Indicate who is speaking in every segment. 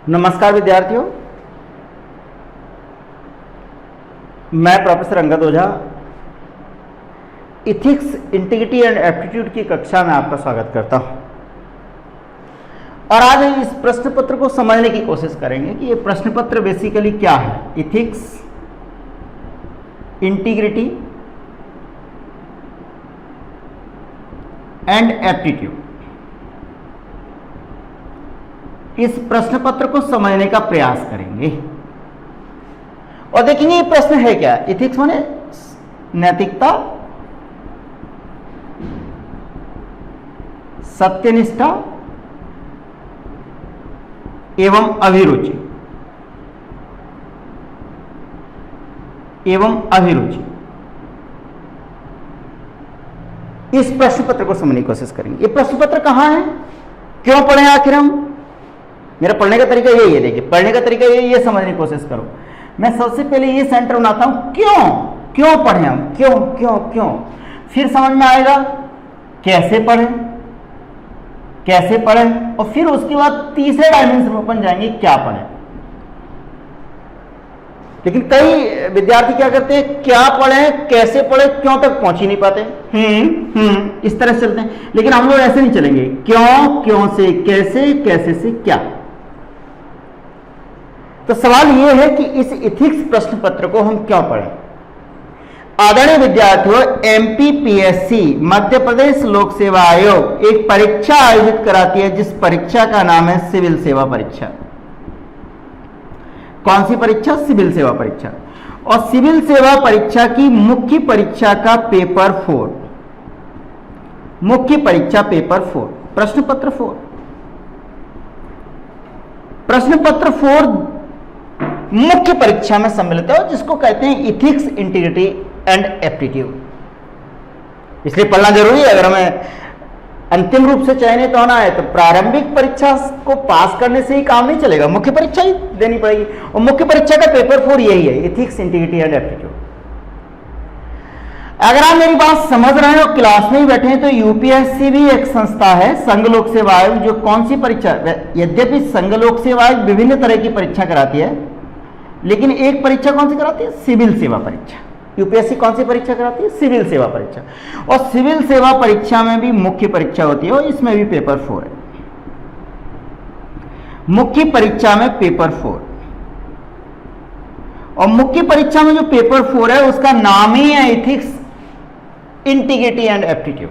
Speaker 1: नमस्कार विद्यार्थियों, मैं professor Angad Ojha ethics, integrity and aptitude की कक्षा में आपका स्वागत करता हूं। और आज हम इस प्रश्न पत्र को समझने की कोशिश करेंगे कि ये प्रश्न पत्र बेसिकली क्या है। इथिक्स, इंटीग्रिटी एंड एप्टीट्यूड, इस प्रश्न पत्र को समझने का प्रयास करेंगे और देखेंगे ये प्रश्न है क्या। इथिक्स माने नैतिकता, सत्यनिष्ठा एवं अभिरुचि, इस प्रश्न पत्र को समझने की कोशिश करेंगे। ये प्रश्न पत्र कहां है, क्यों पढ़े आखिर हम। मेरा पढ़ने का तरीका यही है, देखिए पढ़ने का तरीका ये समझने की कोशिश करो। मैं सबसे पहले ये सेंटर बनाता हूं, क्यों पढ़े हम, क्यों। फिर समझ में आएगा कैसे पढ़ें और फिर उसके बाद तीसरे डायमेंशन में अपन जाएंगे क्या पढ़ें। लेकिन कई विद्यार्थी क्या करते हैं, क्या पढ़ें, कैसे पढ़ें, क्यों तक पहुंच ही नहीं पाते। इस तरह से चलते हैं। लेकिन हम लोग ऐसे नहीं चलेंगे, क्यों से कैसे, कैसे से क्या। तो सवाल यह है कि इस इथिक्स प्रश्न पत्र को हम क्यों पढ़ें। आदरणीय विद्यार्थियों, एमपीपीएससी मध्य प्रदेश लोक सेवा आयोग एक परीक्षा आयोजित कराती है जिस परीक्षा का नाम है सिविल सेवा परीक्षा। कौन सी परीक्षा? सिविल सेवा परीक्षा। और सिविल सेवा परीक्षा की मुख्य परीक्षा का पेपर 4, मुख्य परीक्षा पेपर 4, प्रश्न पत्र 4, प्रश्न पत्र 4 मुख्य परीक्षा में सम्मिलित है जिसको कहते हैं इथिक्स, इंटीग्रिटी एंड एप्टीट्यूड। इसलिए पढ़ना जरूरी है। अगर हमें अंतिम रूप से चयनित होना है तो प्रारंभिक परीक्षा को पास करने से ही काम नहीं चलेगा, मुख्य परीक्षा ही देनी पड़ेगी। और मुख्य परीक्षा का पेपर 4 यही है, इथिक्स, इंटीग्रिटी एंड एप्टीट्यूड। अगर आप मेरी बात समझ रहे हैं और क्लास में ही बैठे हैं तो यूपीएससी भी एक संस्था है, संघ लोक सेवा आयोग, जो कौन सी परीक्षा, यद्यपि संघ लोक सेवा आयोग विभिन्न तरह की परीक्षा कराती है लेकिन एक परीक्षा कौन सी कराती है? सिविल सेवा परीक्षा। यूपीएससी कौन सी परीक्षा कराती है? सिविल सेवा परीक्षा। और सिविल सेवा परीक्षा में भी मुख्य परीक्षा होती है और इसमें भी पेपर 4 है। मुख्य परीक्षा में पेपर 4, और मुख्य परीक्षा में जो पेपर 4 है उसका नाम ही है इथिक्स, इंटीग्रिटी एंड एप्टीट्यूड।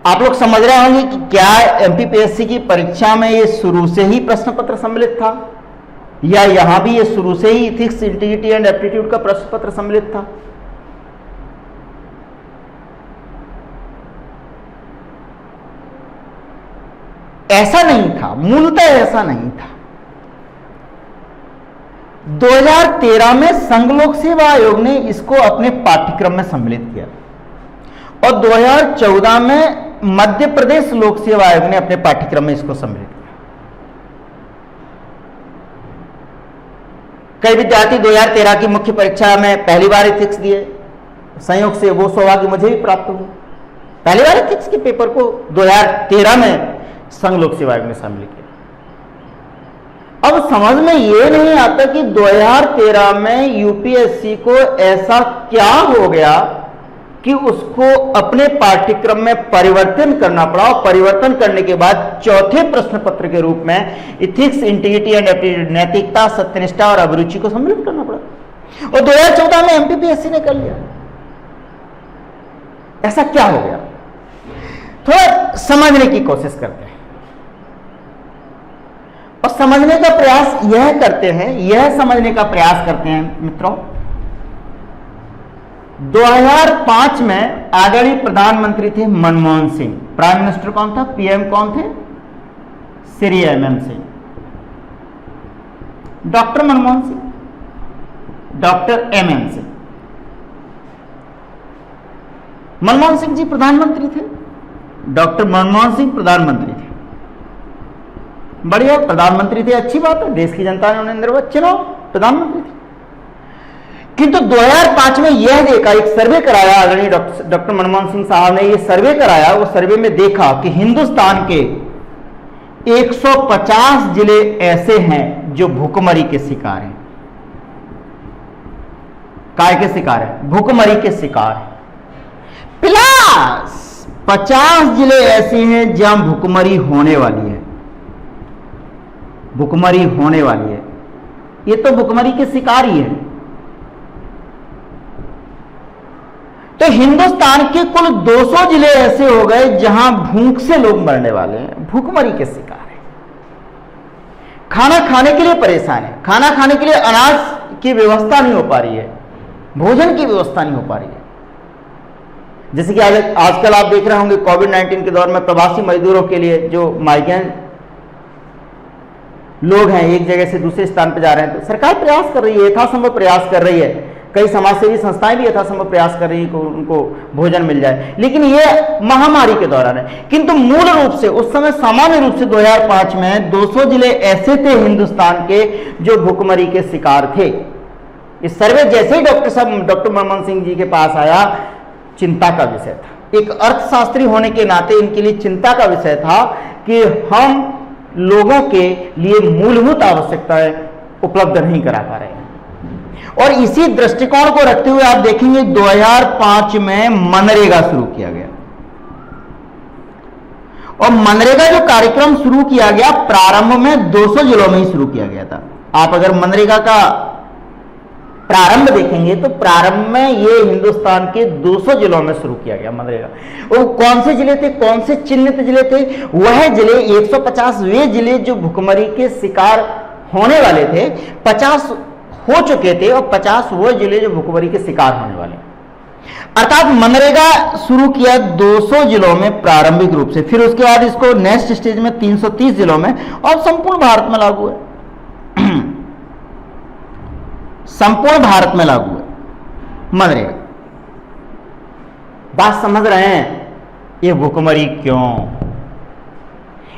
Speaker 1: आप लोग समझ रहे होंगे कि क्या एमपीपीएससी की परीक्षा में ये शुरू से ही प्रश्न पत्र सम्मिलित था या यहां भी ये शुरू से ही इथिक्स, इंटीग्रिटी एंड एप्टीट्यूड का प्रश्न पत्र सम्मिलित था। ऐसा नहीं था, मूलतः ऐसा नहीं था। 2013 में संघ लोक सेवा आयोग ने इसको अपने पाठ्यक्रम में सम्मिलित किया और 2014 में मध्य प्रदेश लोक सेवा आयोग ने अपने पाठ्यक्रम में इसको सम्मिलित किया। कई विद्यार्थी 2013 की मुख्य परीक्षा में पहली बार इथिक्स दिए, संयोग से वो सौभाग्य मुझे भी प्राप्त हुआ। पहली बार इथिक्स के पेपर को 2013 में संघ लोक सेवा आयोग ने शामिल किया। अब समझ में ये नहीं आता कि 2013 में यूपीएससी को ऐसा क्या हो गया कि उसको अपने पाठ्यक्रम में परिवर्तन करना पड़ा और परिवर्तन करने के बाद चौथे प्रश्न पत्र के रूप में इथिक्स, इंटीग्रिटी एंड एप्टीट्यूड, नैतिकता, सत्यनिष्ठा और अभिरुचि को सम्मिलित करना पड़ा। और 2014 में एमपीपीएससी ने कर लिया। ऐसा क्या हो गया, थोड़ा समझने की कोशिश करते हैं और समझने का प्रयास यह करते हैं, यह समझने का प्रयास करते हैं मित्रों। 2005 में आदरणीय प्रधानमंत्री थे मनमोहन सिंह। प्राइम मिनिस्टर कौन था? पीएम कौन थे? Shri MM Singh, doctor Manmohan Singh, doctor MM Singh. मनमोहन सिंह जी प्रधानमंत्री थे, डॉक्टर मनमोहन सिंह प्रधानमंत्री थे। बढ़िया, प्रधानमंत्री थे, अच्छी बात है, देश की जनता ने उन्हें निर्वाचित चुनाव प्रधानमंत्री थे। किंतु 2005 में यह देखा, एक सर्वे कराया आदरणीय डॉक्टर मनमोहन सिंह साहब ने, यह सर्वे कराया। वो सर्वे में देखा कि हिंदुस्तान के 150 जिले ऐसे हैं जो भूखमरी के शिकार हैं। काय के शिकार है? भूखमरी के शिकार है। प्लस 50 जिले ऐसे हैं जहां भूखमरी होने वाली है। भूखमरी होने वाली है। ये तो भूखमरी के शिकार ही है। तो हिंदुस्तान के कुल 200 जिले ऐसे हो गए जहां भूख से लोग मरने वाले हैं, भूखमरी के शिकार हैं। खाना खाने के लिए परेशान है, खाना खाने के लिए अनाज की व्यवस्था नहीं हो पा रही है, भोजन की व्यवस्था नहीं हो पा रही है। जैसे कि आजकल आप देख रहे होंगे कोविड-19 के दौर में प्रवासी मजदूरों के लिए जो माइग्रेंट लोग हैं, एक जगह से दूसरे स्थान पर जा रहे हैं, तो सरकार प्रयास कर रही है, यथासंभव प्रयास कर रही है। कई समाजसेवी संस्थाएं भी यथासंभव प्रयास कर रही हैं कि उनको भोजन मिल जाए, लेकिन यह महामारी के दौरान है। किंतु मूल रूप से उस समय सामान्य रूप से 2005 में 200 जिले ऐसे थे हिंदुस्तान के जो भूखमरी के शिकार थे। इस सर्वे जैसे ही डॉक्टर मनमोहन सिंह जी के पास आया, चिंता का विषय था। एक अर्थशास्त्री होने के नाते इनके लिए चिंता का विषय था कि हम लोगों के लिए मूलभूत आवश्यकताएं उपलब्ध नहीं करा पा रहे हैं। और इसी दृष्टिकोण को रखते हुए आप देखेंगे 2005 में मनरेगा शुरू किया गया। और मनरेगा जो कार्यक्रम शुरू किया गया, प्रारंभ में 200 जिलों में ही शुरू किया गया था। आप अगर मनरेगा का प्रारंभ देखेंगे तो प्रारंभ में ये हिंदुस्तान के 200 जिलों में शुरू किया गया मनरेगा। वो कौन से जिले थे, कौन से चिन्हित जिले थे? वह जिले 150 वे जिले जो भूखमरी के शिकार होने वाले थे, 50 हो चुके थे और 50 वो जिले जो भूखमरी के शिकार होने वाले। अर्थात मनरेगा शुरू किया 200 जिलों में प्रारंभिक रूप से, फिर उसके बाद इसको नेक्स्ट स्टेज में 330 जिलों में और संपूर्ण भारत में लागू है। संपूर्ण भारत में लागू है मनरेगा। बात समझ रहे हैं? ये भूखमरी क्यों?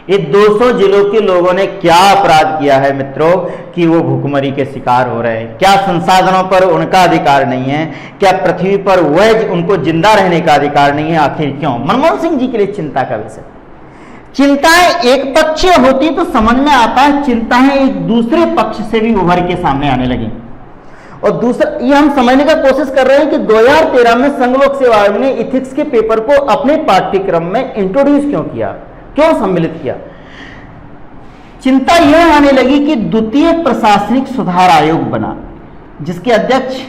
Speaker 1: ये 200 जिलों के लोगों ने क्या अपराध किया है मित्रों कि वो भूखमरी के शिकार हो रहे हैं? क्या संसाधनों पर उनका अधिकार नहीं है? क्या पृथ्वी पर वह उनको जिंदा रहने का अधिकार नहीं है? आखिर क्यों? मनमोहन सिंह जी के लिए चिंता का विषय। चिंताएं एक पक्षीय होती तो समझ में आता है, चिंताएं एक दूसरे पक्ष से भी उभर के सामने आने लगी। और दूसरा ये हम समझने का कोशिश कर रहे हैं कि 2013 में संघ लोक सेवा आयोग ने इथिक्स के पेपर को अपने पाठ्यक्रम में इंट्रोड्यूस क्यों किया, क्यों सम्मिलित किया? चिंता यह आने लगी कि द्वितीय प्रशासनिक सुधार आयोग बना, जिसके अध्यक्ष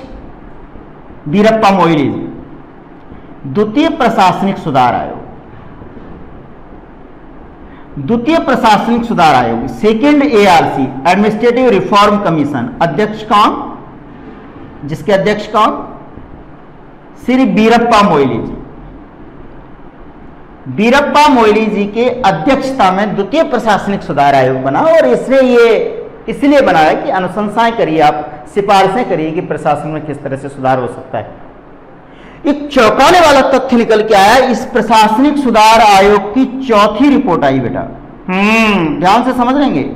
Speaker 1: वीरप्पा मोइली जी। द्वितीय प्रशासनिक सुधार आयोग, द्वितीय प्रशासनिक सुधार आयोग, second ARC, administrative reform commission, अध्यक्ष कौन? जिसके अध्यक्ष कौन? श्री वीरप्पा मोइली जी। वीरप्पा मोइली जी के अध्यक्षता में द्वितीय प्रशासनिक सुधार आयोग बना और इसने ये इसलिए बनाया कि अनुशंसाएं करिए, आप सिफारिशें करिए कि प्रशासन में किस तरह से सुधार हो सकता है। एक चौंकाने वाला तथ्य निकल के आया, इस प्रशासनिक सुधार आयोग की चौथी रिपोर्ट आई बेटा। ध्यान से समझ लेंगे।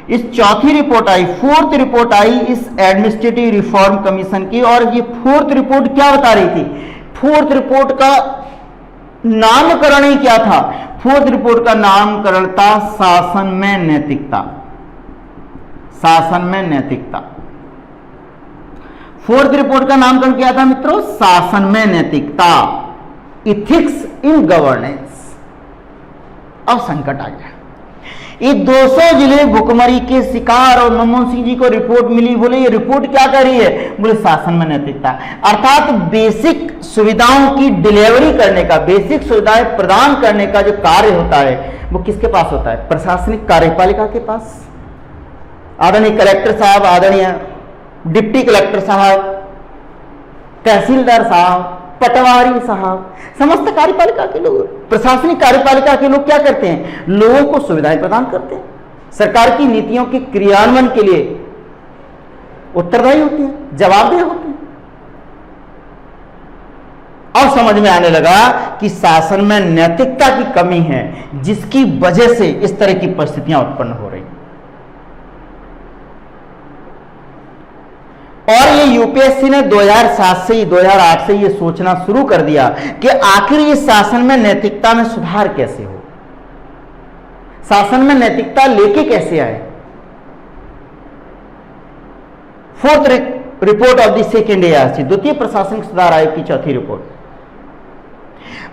Speaker 1: इस चौथी रिपोर्ट आई, फोर्थ रिपोर्ट आई इस एडमिनिस्ट्रेटिव रिफॉर्म कमीशन की। और ये फोर्थ रिपोर्ट क्या बता रही थी? फोर्थ रिपोर्ट का नामकरण ही क्या था? फोर्थ रिपोर्ट का नामकरण था शासन में नैतिकता। शासन में नैतिकता। फोर्थ रिपोर्ट का नामकरण क्या था मित्रों? शासन में नैतिकता, इथिक्स इन गवर्नेंस। अब संकट आ गया। ये 200 जिले भूखमरी के शिकार और मनमोहन सिंह जी को रिपोर्ट मिली। बोले ये रिपोर्ट क्या कर रही है? बोले शासन में नैतिकता। अर्थात बेसिक सुविधाओं की डिलीवरी करने का, बेसिक सुविधाएं प्रदान करने का जो कार्य होता है वो किसके पास होता है? प्रशासनिक कार्यपालिका के पास। आदरणीय कलेक्टर साहब, आदरणीय डिप्टी कलेक्टर साहब, तहसीलदार साहब, पटवारी साहब, समस्त कार्यपालिका के लोग, प्रशासनिक कार्यपालिका के लोग क्या करते हैं? लोगों को सुविधाएं प्रदान करते हैं, सरकार की नीतियों के क्रियान्वयन के लिए उत्तरदायी होते हैं, जवाबदेह होते हैं। और समझ में आने लगा कि शासन में नैतिकता की कमी है, जिसकी वजह से इस तरह की परिस्थितियां उत्पन्न हो रही। और ये यूपीएससी ने 2007 से 2008 से ये सोचना शुरू कर दिया कि आखिर ये शासन में नैतिकता में सुधार कैसे हो। शासन में नैतिकता लेके कैसे आए? Fourth report of the second ARC, द्वितीय प्रशासनिक सुधार आयोग की चौथी रिपोर्ट।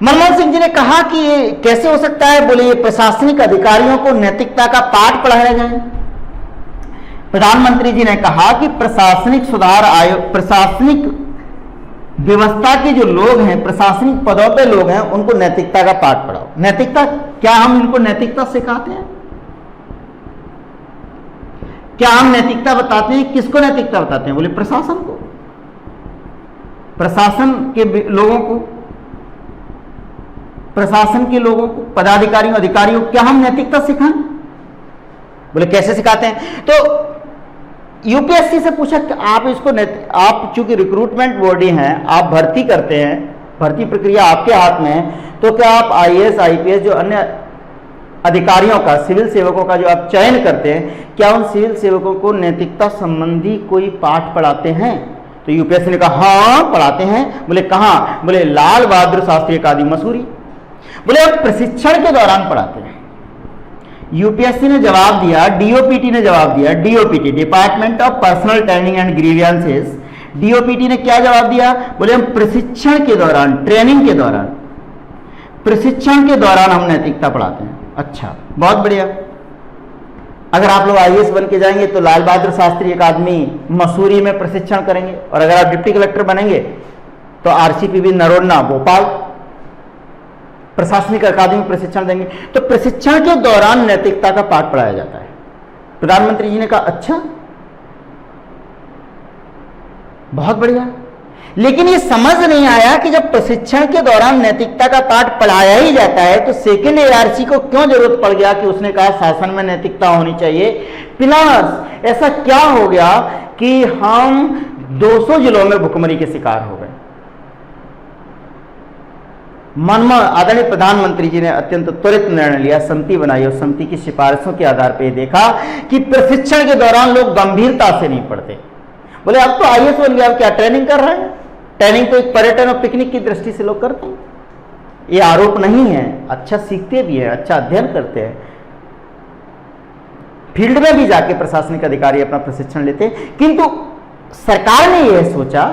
Speaker 1: मनमोहन सिंह जी ने कहा कि ये कैसे हो सकता है, बोले ये प्रशासनिक अधिकारियों को नैतिकता का पाठ पढ़ाया जाए। प्रधानमंत्री जी ने कहा कि प्रशासनिक सुधार आयोग, प्रशासनिक व्यवस्था के जो लोग हैं, प्रशासनिक पदों पे लोग हैं, उनको नैतिकता का पाठ पढ़ाओ। नैतिकता क्या हम इनको नैतिकता सिखाते हैं? क्या हम नैतिकता बताते हैं? किसको नैतिकता बताते हैं? बोले प्रशासन को, प्रशासन के लोगों को, प्रशासन के लोगों को, पदाधिकारियों अधिकारियों को क्या हम नैतिकता सिखाएं? बोले कैसे सिखाते हैं? तो यूपीएससी से पूछा कि आप इसको आप चूंकि रिक्रूटमेंट बॉडी हैं, आप भर्ती करते हैं, भर्ती प्रक्रिया आपके हाथ में है, तो क्या आप IAS IPS जो अन्य अधिकारियों का, सिविल सेवकों का जो आप चयन करते हैं, क्या उन सिविल सेवकों को नैतिकता संबंधी कोई पाठ पढ़ाते हैं? तो यूपीएससी ने कहा हाँ पढ़ाते हैं। बोले कहाँ? बोले लाल बहादुर शास्त्री अकादमी मसूरी। बोले अब प्रशिक्षण के दौरान पढ़ाते हैं। यूपीएससी ने जवाब दिया, DOPT ने जवाब दिया, DOPT department of personal training and grievances, DOPT ने क्या जवाब दिया? बोले हम प्रशिक्षण के दौरान, ट्रेनिंग के दौरान, प्रशिक्षण के दौरान हम नैतिकता पढ़ाते हैं। अच्छा, बहुत बढ़िया। अगर आप लोग IAS बन के जाएंगे तो लाल बहादुर शास्त्री अकादमी मसूरी में प्रशिक्षण करेंगे, और अगर आप डिप्टी कलेक्टर बनेंगे तो RCPB नरोन्ना भोपाल प्रशासनिक अकादमी प्रशिक्षण देंगे। तो प्रशिक्षण के दौरान नैतिकता का पाठ पढ़ाया जाता है। प्रधानमंत्री जी ने कहा अच्छा, बहुत बढ़िया। लेकिन ये समझ नहीं आया कि जब प्रशिक्षण के दौरान नैतिकता का पाठ पढ़ाया ही जाता है तो सेकेंड ARC को क्यों जरूरत पड़ गया कि उसने कहा शासन में नैतिकता होनी चाहिए। प्लस ऐसा क्या हो गया कि हम 200 जिलों में भुखमरी के शिकार हो गए। आदरणीय प्रधानमंत्री जी ने अत्यंत त्वरित निर्णय लिया, समिति बनाई और समिति की सिफारिशों के आधार पर देखा कि प्रशिक्षण के दौरान लोग गंभीरता से नहीं पढ़ते। बोले अब तो IAS बन गया, अब क्या ट्रेनिंग कर रहे हैं? ट्रेनिंग तो एक पर्यटन और पिकनिक की दृष्टि से लोग करते हैं। ये आरोप नहीं है, अच्छा सीखते भी है, अच्छा अध्ययन करते हैं, फील्ड में भी जाके प्रशासनिक अधिकारी अपना प्रशिक्षण लेते हैं। किंतु सरकार ने यह सोचा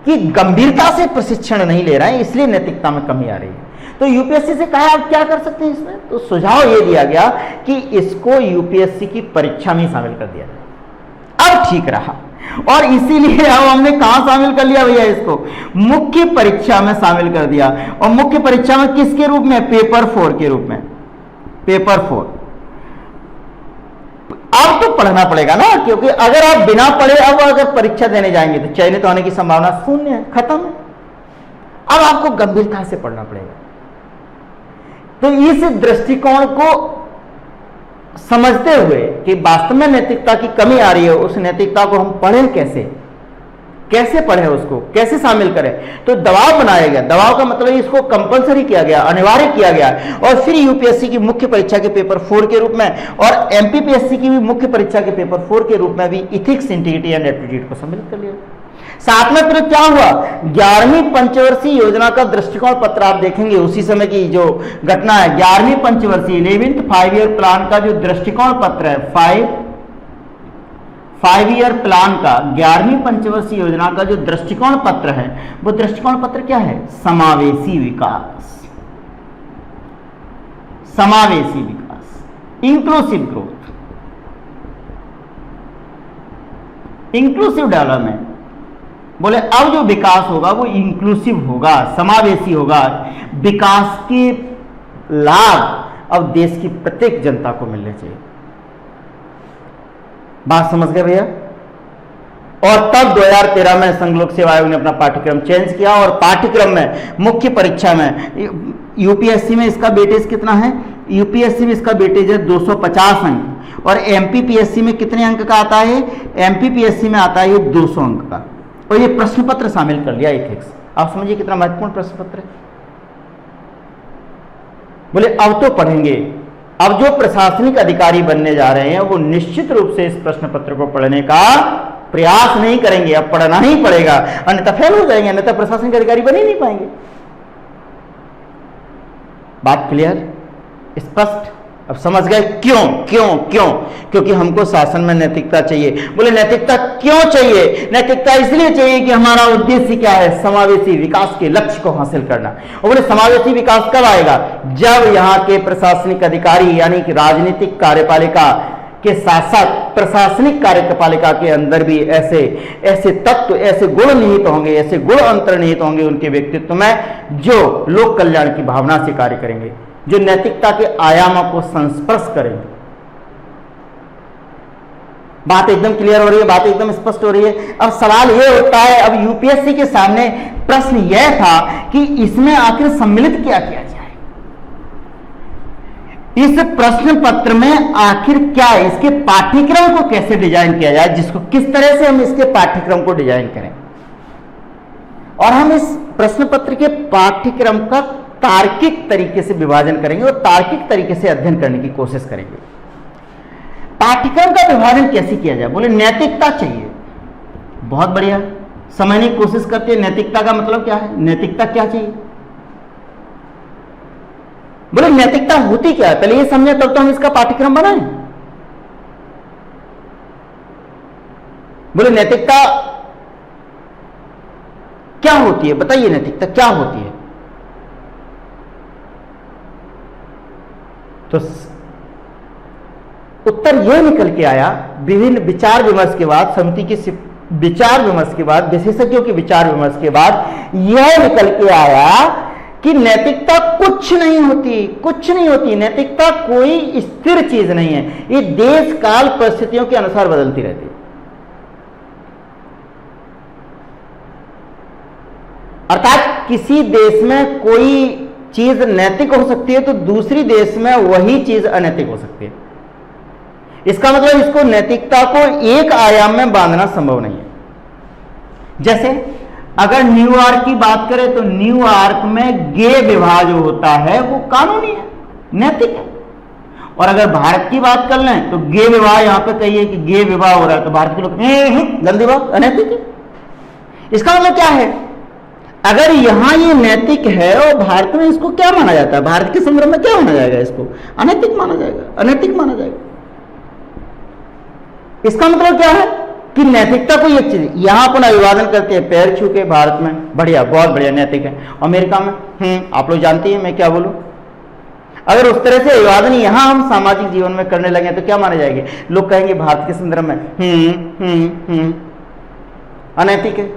Speaker 1: कि गंभीरता से प्रशिक्षण नहीं ले रहे हैं, इसलिए नैतिकता में कमी आ रही है। तो यूपीएससी से कहा आप क्या कर सकते हैं इसमें? तो सुझाव यह दिया गया कि इसको यूपीएससी की परीक्षा में शामिल कर दिया जाए। अब ठीक रहा, और इसीलिए अब हमने कहां शामिल कर लिया भैया? इसको मुख्य परीक्षा में शामिल कर दिया। और मुख्य परीक्षा में किसके रूप में? पेपर 4 के रूप में। पेपर 4 अब तो पढ़ना पड़ेगा ना, क्योंकि अगर आप बिना पढ़े अब अगर परीक्षा देने जाएंगे तो चयनित होने की संभावना शून्य है, खत्म है। अब आपको गंभीरता से पढ़ना पड़ेगा। तो इस दृष्टिकोण को समझते हुए कि वास्तव में नैतिकता की कमी आ रही है, उस नैतिकता को हम पढ़ें कैसे, कैसे पढ़ें, उसको कैसे शामिल करें, तो दबाव बनाया गया। दबाव का मतलब इसको कंपलसरी किया गया, अनिवार्य किया गया। और फिर यूपीएससी की मुख्य परीक्षा के पेपर 4 के रूप में और एमपीपीएससी की भी मुख्य परीक्षा के पेपर 4 के रूप में भी इथिक्स, इंटीग्रिटी एंड एप्टीट्यूड को सम्मिलित कर लिया। साथ में फिर क्या हुआ, 11वीं पंचवर्षीय योजना का दृष्टिकोण पत्र आप देखेंगे, उसी समय की जो घटना है। 11वीं पंचवर्षीय 11th 5 ईयर प्लान का जो दृष्टिकोण पत्र है, 5 ईयर प्लान का 11वीं पंचवर्षीय योजना का जो दृष्टिकोण पत्र है, वो दृष्टिकोण पत्र क्या है? समावेशी विकास, समावेशी विकास, इंक्लूसिव ग्रोथ, इंक्लूसिव डेवलपमेंट। बोले अब जो विकास होगा वो इंक्लूसिव होगा, समावेशी होगा। विकास के लाभ अब देश की प्रत्येक जनता को मिलने चाहिए। बात समझ गए भैया? और तब 2013 में संघ लोक सेवा आयोग ने अपना पाठ्यक्रम चेंज किया और पाठ्यक्रम में मुख्य परीक्षा में यूपीएससी में इसका वेटेज कितना है? यूपीएससी में इसका वेटेज है 250 अंक। और एमपीपीएससी में कितने अंक का आता है? एमपीपीएससी में आता है 200 अंक का। और ये प्रश्न पत्र शामिल कर लिया इथिक्स। आप समझिए कितना महत्वपूर्ण प्रश्न पत्र है। बोले अब तो पढ़ेंगे। अब जो प्रशासनिक अधिकारी बनने जा रहे हैं वो निश्चित रूप से इस प्रश्न पत्र को पढ़ने का प्रयास नहीं करेंगे, अब पढ़ना ही पड़ेगा, अन्यथा फेल हो जाएंगे, अन्यथा प्रशासनिक अधिकारी बन ही नहीं पाएंगे। बात क्लियर, स्पष्ट? अब समझ गए क्यों क्यों क्यों? क्योंकि हमको शासन में नैतिकता चाहिए। बोले नैतिकता क्यों चाहिए? नैतिकता इसलिए चाहिए कि हमारा उद्देश्य क्या है? समावेशी विकास के लक्ष्य को हासिल करना। और बोले समावेशी विकास कब आएगा? जब यहाँ के प्रशासनिक अधिकारी यानी कि राजनीतिक कार्यपालिका के साथ साथ प्रशासनिक कार्यपालिका के अंदर भी ऐसे ऐसे तत्व, ऐसे गुण निहित होंगे, ऐसे गुण अंतर्निहित होंगे उनके व्यक्तित्व में, जो लोक कल्याण की भावना से कार्य करेंगे, जो नैतिकता के आयामों को संस्पर्श करेंगे। बात एकदम क्लियर हो रही है, बात एकदम स्पष्ट हो रही है। अब सवाल यह होता है, अब यूपीएससी के सामने प्रश्न यह था कि इसमें आखिर सम्मिलित क्या किया जाए, इस प्रश्न पत्र में आखिर क्या है, इसके पाठ्यक्रम को कैसे डिजाइन किया जाए, जिसको किस तरह से हम इसके पाठ्यक्रम को डिजाइन करें, और हम इस प्रश्न पत्र के पाठ्यक्रम का तार्किक तरीके से विभाजन करेंगे और तार्किक तरीके से अध्ययन करने की कोशिश करेंगे। पाठ्यक्रम का विभाजन कैसे किया जाए? बोले नैतिकता चाहिए, बहुत बढ़िया, समझने की कोशिश करते हैं नैतिकता का मतलब क्या है, नैतिकता क्या चाहिए। बोले नैतिकता होती क्या है, पहले ये समझे तब तो हम इसका पाठ्यक्रम बनाएं। बोले नैतिकता क्या होती है, बताइए नैतिकता क्या होती है। तो उत्तर यह निकल के आया, विभिन्न विचार विमर्श के बाद, समिति के विचार विमर्श के बाद, विशेषज्ञों के विचार विमर्श के बाद यह निकल के आया कि नैतिकता कुछ नहीं होती, कुछ नहीं होती। नैतिकता कोई स्थिर चीज नहीं है, ये देश काल परिस्थितियों के अनुसार बदलती रहती है। अर्थात किसी देश में कोई चीज नैतिक हो सकती है तो दूसरी देश में वही चीज अनैतिक हो सकती है। इसका मतलब इसको नैतिकता को एक आयाम में बांधना संभव नहीं है। जैसे अगर न्यूयॉर्क की बात करें तो न्यूयॉर्क में गे विवाह जो होता है वो कानूनी है, नैतिक है। और अगर भारत की बात कर लें तो गे विवाह, यहां पे कहिए कि गे विवाह हो रहा है तो भारत के लोग गंदी बात, अनैतिक है। इसका मतलब क्या है, अगर यहां ये नैतिक है और भारत में इसको क्या माना जाता है, भारत के संदर्भ में क्या माना जाएगा, इसको अनैतिक माना जाएगा, अनैतिक माना जाएगा। इसका मतलब क्या है कि नैतिकता कोई एक चीज, यहां अपन अभिवादन करते हैं पैर छू के, भारत में बढ़िया, बहुत बढ़िया, नैतिक है। अमेरिका में आप लोग जानते हैं मैं क्या बोलूं, अगर उस तरह से अभिवादन यहां हम सामाजिक जीवन में करने लगे तो क्या माने जाएंगे, लोग कहेंगे भारत के संदर्भ में अनैतिक है।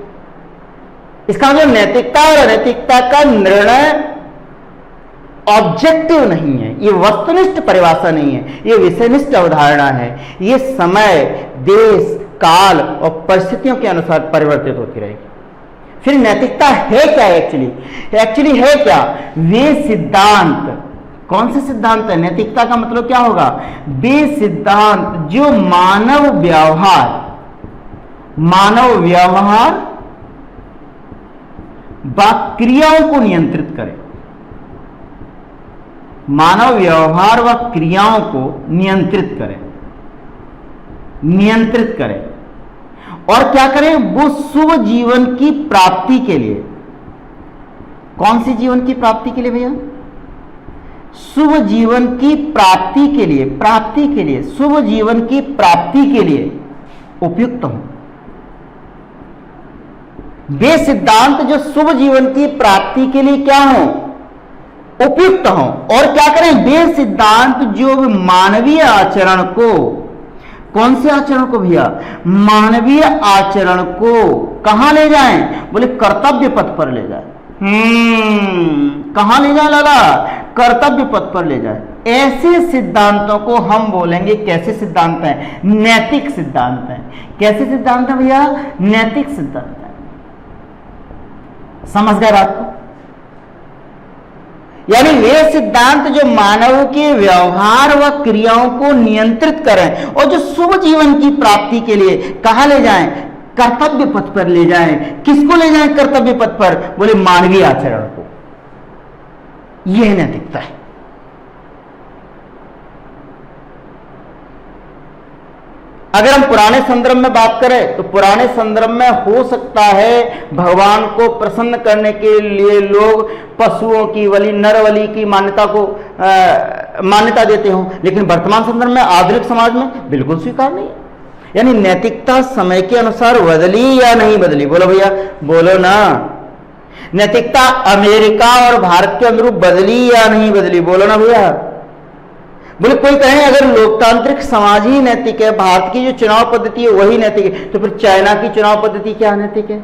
Speaker 1: इसका मतलब नैतिकता और अनैतिकता का निर्णय ऑब्जेक्टिव नहीं है, ये वस्तुनिष्ठ परिभाषा नहीं है, ये विषयनिष्ठ अवधारणा है। ये समय, देश, काल और परिस्थितियों के अनुसार परिवर्तित होती रहेगी। फिर नैतिकता है क्या एक्चुअली है क्या, वे सिद्धांत, कौन से सिद्धांत है, नैतिकता का मतलब क्या होगा, वे सिद्धांत जो मानव व्यवहार व क्रियाओं को नियंत्रित करें, मानव व्यवहार व क्रियाओं को नियंत्रित करें और क्या करें, वो शुभ जीवन की प्राप्ति के लिए, कौन सी जीवन की प्राप्ति के लिए भैया, शुभ जीवन की प्राप्ति के लिए, शुभ जीवन की प्राप्ति के लिए उपयुक्त हों। वे सिद्धांत जो शुभ जीवन की प्राप्ति के लिए क्या हो, उपयुक्त हों। और क्या करें, वे सिद्धांत जो मानवीय आचरण को, कौन से आचरण को भैया, मानवीय आचरण को कहां ले जाएं, बोले कर्तव्य पथ पर ले जाए। कहां ले जाए लाला, कर्तव्य पथ पर ले जाए। ऐसे सिद्धांतों को हम बोलेंगे, कैसे सिद्धांत हैं, नैतिक सिद्धांत हैं। कैसे सिद्धांत है भैया, नैतिक सिद्धांत है। समझ गए बात को, यानी वे सिद्धांत जो मानव के व्यवहार व क्रियाओं को नियंत्रित करें और जो शुभ जीवन की प्राप्ति के लिए कहां ले जाएं, कर्तव्य पथ पर ले जाएं। किसको ले जाएं कर्तव्य पथ पर, बोले मानवीय आचरण को। यह नैतिकता है। अगर हम पुराने संदर्भ में बात करें तो पुराने संदर्भ में हो सकता है भगवान को प्रसन्न करने के लिए लोग पशुओं की बलि, नर बलि की मान्यता को मान्यता देते हो, लेकिन वर्तमान संदर्भ में आधुनिक समाज में बिल्कुल स्वीकार नहीं है। यानी नैतिकता समय के अनुसार बदली या नहीं बदली? बोलो भैया, बोलो ना। नैतिकता अमेरिका और भारत के अनुरूप बदली या नहीं बदली? बोलो ना भैया। बोले कोई कहे अगर लोकतांत्रिक समाज ही नैतिक है, भारत की जो चुनाव पद्धति है वही नैतिक है, तो फिर चाइना की चुनाव पद्धति क्या नैतिक है?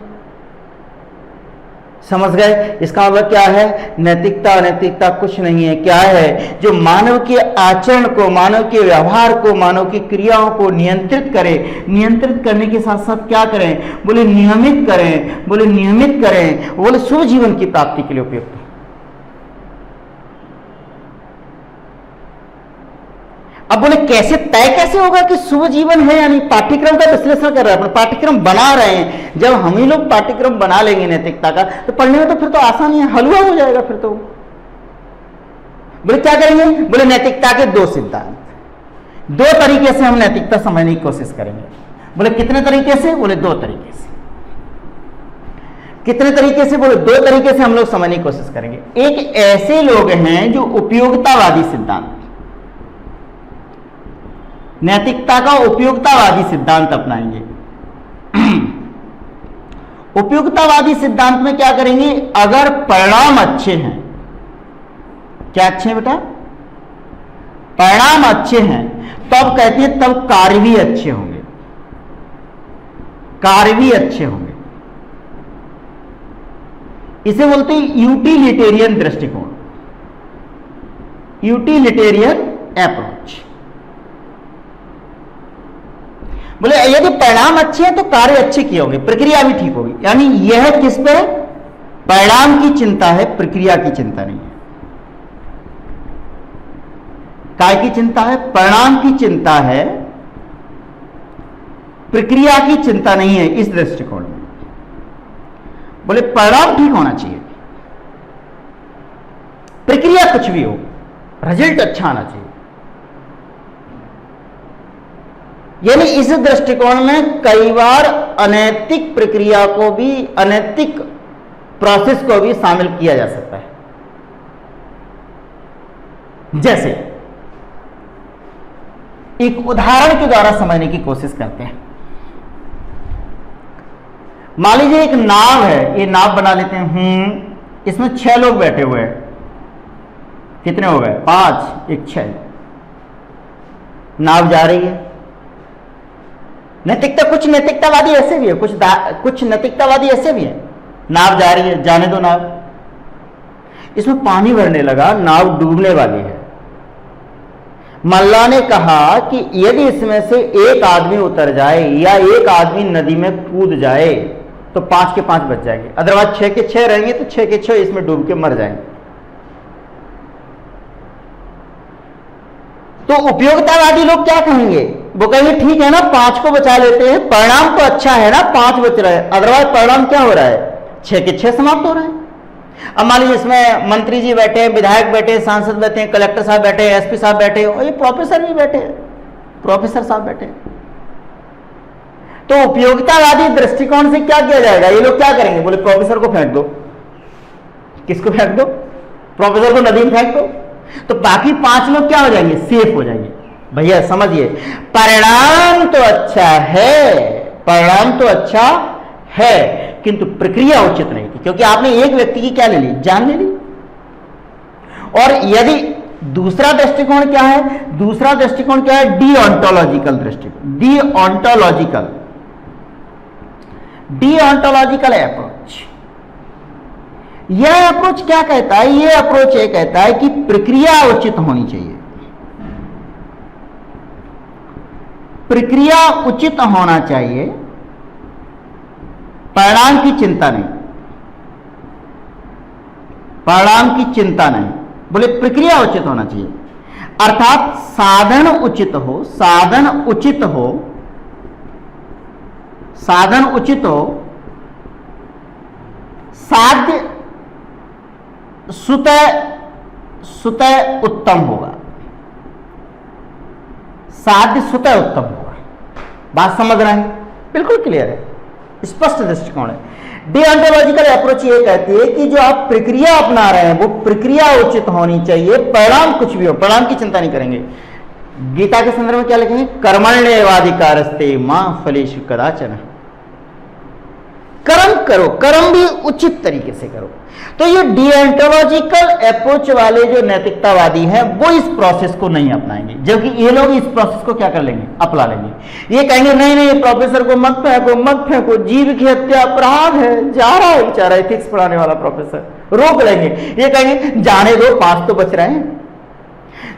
Speaker 1: समझ गए? इसका मतलब क्या है? नैतिकता अनैतिकता कुछ नहीं है। क्या है? जो मानव के आचरण को, मानव के व्यवहार को, मानव की क्रियाओं को नियंत्रित करे। नियंत्रित करने के साथ साथ क्या करें? बोले नियमित करें। बोले नियमित करें, बोले शुभ जीवन की प्राप्ति के लिए उपयुक्त। अब बोले कैसे, तय कैसे होगा कि शुभ जीवन है? यानी पाठ्यक्रम का विश्लेषण कर रहे हैं, पाठ्यक्रम बना रहे हैं। जब हम ही लोग पाठ्यक्रम बना लेंगे नैतिकता का, तो पढ़ने में तो फिर तो आसानी है, हलवा हो जाएगा फिर तो। बोले क्या करेंगे? बोले नैतिकता के दो सिद्धांत, दो तरीके से हम नैतिकता समझने की कोशिश करेंगे। बोले कितने तरीके से? बोले दो तरीके से। कितने तरीके से? बोले दो तरीके से हम लोग समझने की कोशिश करेंगे। एक ऐसे लोग हैं जो उपयोगितावादी सिद्धांत, नैतिकता का उपयोगितावादी सिद्धांत अपनाएंगे। उपयोगितावादी सिद्धांत में क्या करेंगे? अगर परिणाम अच्छे हैं, क्या अच्छे हैं बेटा? परिणाम अच्छे हैं, तब कहते हैं तब कार्य भी अच्छे होंगे, कार्य भी अच्छे होंगे। इसे बोलते हैं यूटिलिटेरियन दृष्टिकोण, यूटिलिटेरियन अप्रोच। बोले यदि परिणाम अच्छे हैं तो कार्य अच्छे किए होंगे, प्रक्रिया भी ठीक होगी। यानी यह किस पे? परिणाम की चिंता है, प्रक्रिया की चिंता नहीं है। काय की चिंता है? परिणाम की चिंता है, प्रक्रिया की चिंता नहीं है इस दृष्टिकोण में। बोले परिणाम ठीक होना चाहिए, प्रक्रिया कुछ भी हो, रिजल्ट अच्छा आना चाहिए। यानी इस दृष्टिकोण में कई बार अनैतिक प्रक्रिया को भी, अनैतिक प्रोसेस को भी शामिल किया जा सकता है। जैसे एक उदाहरण के द्वारा समझने की कोशिश करते हैं। मान लीजिए एक नाव है, ये नाव बना लेते हैं। इसमें 6 लोग बैठे हुए हैं। कितने हो गए? 5, 1, 6। नाव जा रही है। नैतिकता, कुछ नैतिकतावादी ऐसे भी है, कुछ नैतिकतावादी ऐसे भी है। नाव जा रही है, जाने दो नाव। इसमें पानी भरने लगा, नाव डूबने वाली है। मल्ला ने कहा कि यदि इसमें से एक आदमी उतर जाए या एक आदमी नदी में कूद जाए तो 5 के 5 बच जाएंगे, अदरवाइज 6 के 6 रहेंगे तो 6 के 6 इसमें डूब के मर जाएंगे। तो उपयोगितावादी लोग क्या कहेंगे? वो कहेंगे ठीक है ना, 5 को बचा लेते हैं, परिणाम तो अच्छा है ना, 5 बच रहा है। अदरवाइज परिणाम क्या हो रहा है? 6 के 6 समाप्त हो रहा है। अब मान लीजिए इसमें मंत्री जी बैठे हैं, विधायक बैठे हैं, सांसद बैठे हैं, कलेक्टर साहब बैठे हैं, एसपी साहब बैठे हैं, और ये प्रोफेसर भी बैठे हैं, प्रोफेसर साहब बैठे हैं। तो उपयोगितावादी दृष्टिकोण से क्या किया जाएगा? ये लोग क्या करेंगे? बोले प्रोफेसर को फेंक दो। किसको फेंक दो? प्रोफेसर को नदी में फेंक दो, तो बाकी 5 लोग क्या हो जाएंगे? सेफ हो जाएंगे। भैया समझिए, परिणाम तो अच्छा है, परिणाम तो अच्छा है, किंतु प्रक्रिया उचित नहीं थी, क्योंकि आपने एक व्यक्ति की क्या ले ली? जान ले ली। और यदि दूसरा दृष्टिकोण क्या है? दूसरा दृष्टिकोण क्या है? डीऑन्टोलॉजिकल दृष्टिकोण, डीऑन्टोलॉजिकल अप्रोच। यह अप्रोच क्या कहता है? यह अप्रोच ये कहता है कि प्रक्रिया उचित होनी चाहिए, प्रक्रिया उचित होना चाहिए, परिणाम की चिंता नहीं, परिणाम की चिंता नहीं। बोले प्रक्रिया उचित होना चाहिए, अर्थात साधन उचित हो, साधन उचित हो, साधन उचित हो, साध्य सुतः उत्तम होगा, साध्य सुतः उत्तम होगा। बात समझ रहे हैं? बिल्कुल क्लियर है, स्पष्ट दृष्टिकोण है। डिओन्टोलॉजिकल अप्रोच ये कहती है कि जो आप प्रक्रिया अपना रहे हैं वो प्रक्रिया उचित होनी चाहिए, परिणाम कुछ भी हो, परिणाम की चिंता नहीं करेंगे। गीता के संदर्भ में क्या लिखेंगे? कर्मण्येवाधिकारस्ते मा फलेषु कदाचन। कर्म करो, कर्म भी उचित तरीके से करो। तो ये डिओन्टोलॉजिकल अप्रोच वाले जो नैतिकतावादी हैं वो इस प्रोसेस को नहीं अपनाएंगे, जबकि ये लोग इस प्रोसेस को क्या कर लेंगे? अपना लेंगे। ये कहेंगे नहीं नहीं प्रोफेसर को मत फेंको, मत फेंको, जीव की हत्या अपराध है, जा रहा है बेचारा एथिक्स पढ़ाने वाला प्रोफेसर, रोक लेंगे। ये कहेंगे जाने दो, पास तो बच रहे हैं।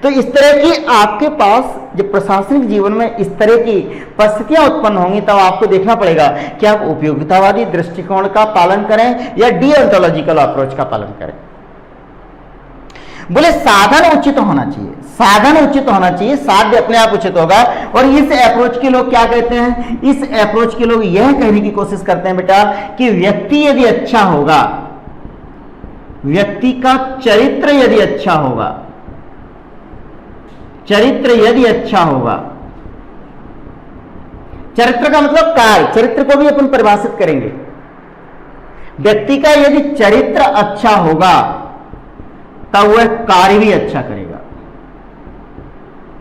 Speaker 1: तो इस तरह की आपके पास जब प्रशासनिक जीवन में इस तरह की परिस्थितियां उत्पन्न होंगी तब आपको देखना पड़ेगा कि आप उपयोगितावादी दृष्टिकोण का पालन करें या डिओन्टोलॉजिकल अप्रोच का पालन करें। बोले साधन उचित होना चाहिए, साधन उचित होना चाहिए, साध्य अपने आप उचित होगा। और इस अप्रोच के लोग क्या कहते हैं? इस अप्रोच के लोग यह कहने की कोशिश करते हैं बेटा कि व्यक्ति यदि अच्छा होगा, व्यक्ति का चरित्र यदि अच्छा होगा, चरित्र यदि अच्छा होगा, चरित्र का मतलब कार्य, चरित्र को भी अपन परिभाषित करेंगे। व्यक्ति का यदि चरित्र अच्छा होगा तब वह कार्य भी अच्छा करेगा,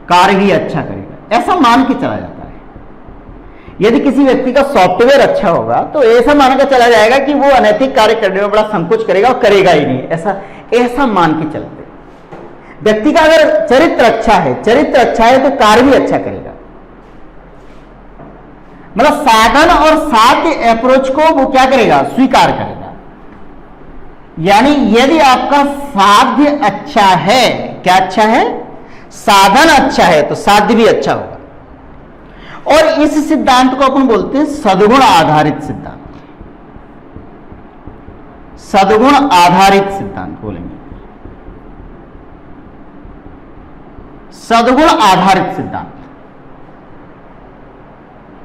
Speaker 1: कार्य भी अच्छा करेगा, ऐसा मान के चला जाता है। यदि किसी व्यक्ति का सॉफ्टवेयर अच्छा होगा तो ऐसा मान के चला जाएगा कि वो अनैतिक कार्य करने में बड़ा संकोच करेगा और करेगा ही नहीं, ऐसा मान के चलते। व्यक्ति का अगर चरित्र अच्छा है, चरित्र अच्छा है तो कार्य भी अच्छा करेगा। मतलब साधन और साध्य अप्रोच को वो क्या करेगा? स्वीकार करेगा। यानी यदि आपका साध्य अच्छा है, क्या अच्छा है? साधन अच्छा है तो साध्य भी अच्छा होगा। और इस सिद्धांत को अपन बोलते हैं सद्गुण आधारित सिद्धांत, सद्गुण आधारित सिद्धांत बोलेंगे, सद्गुण आधारित सिद्धांत।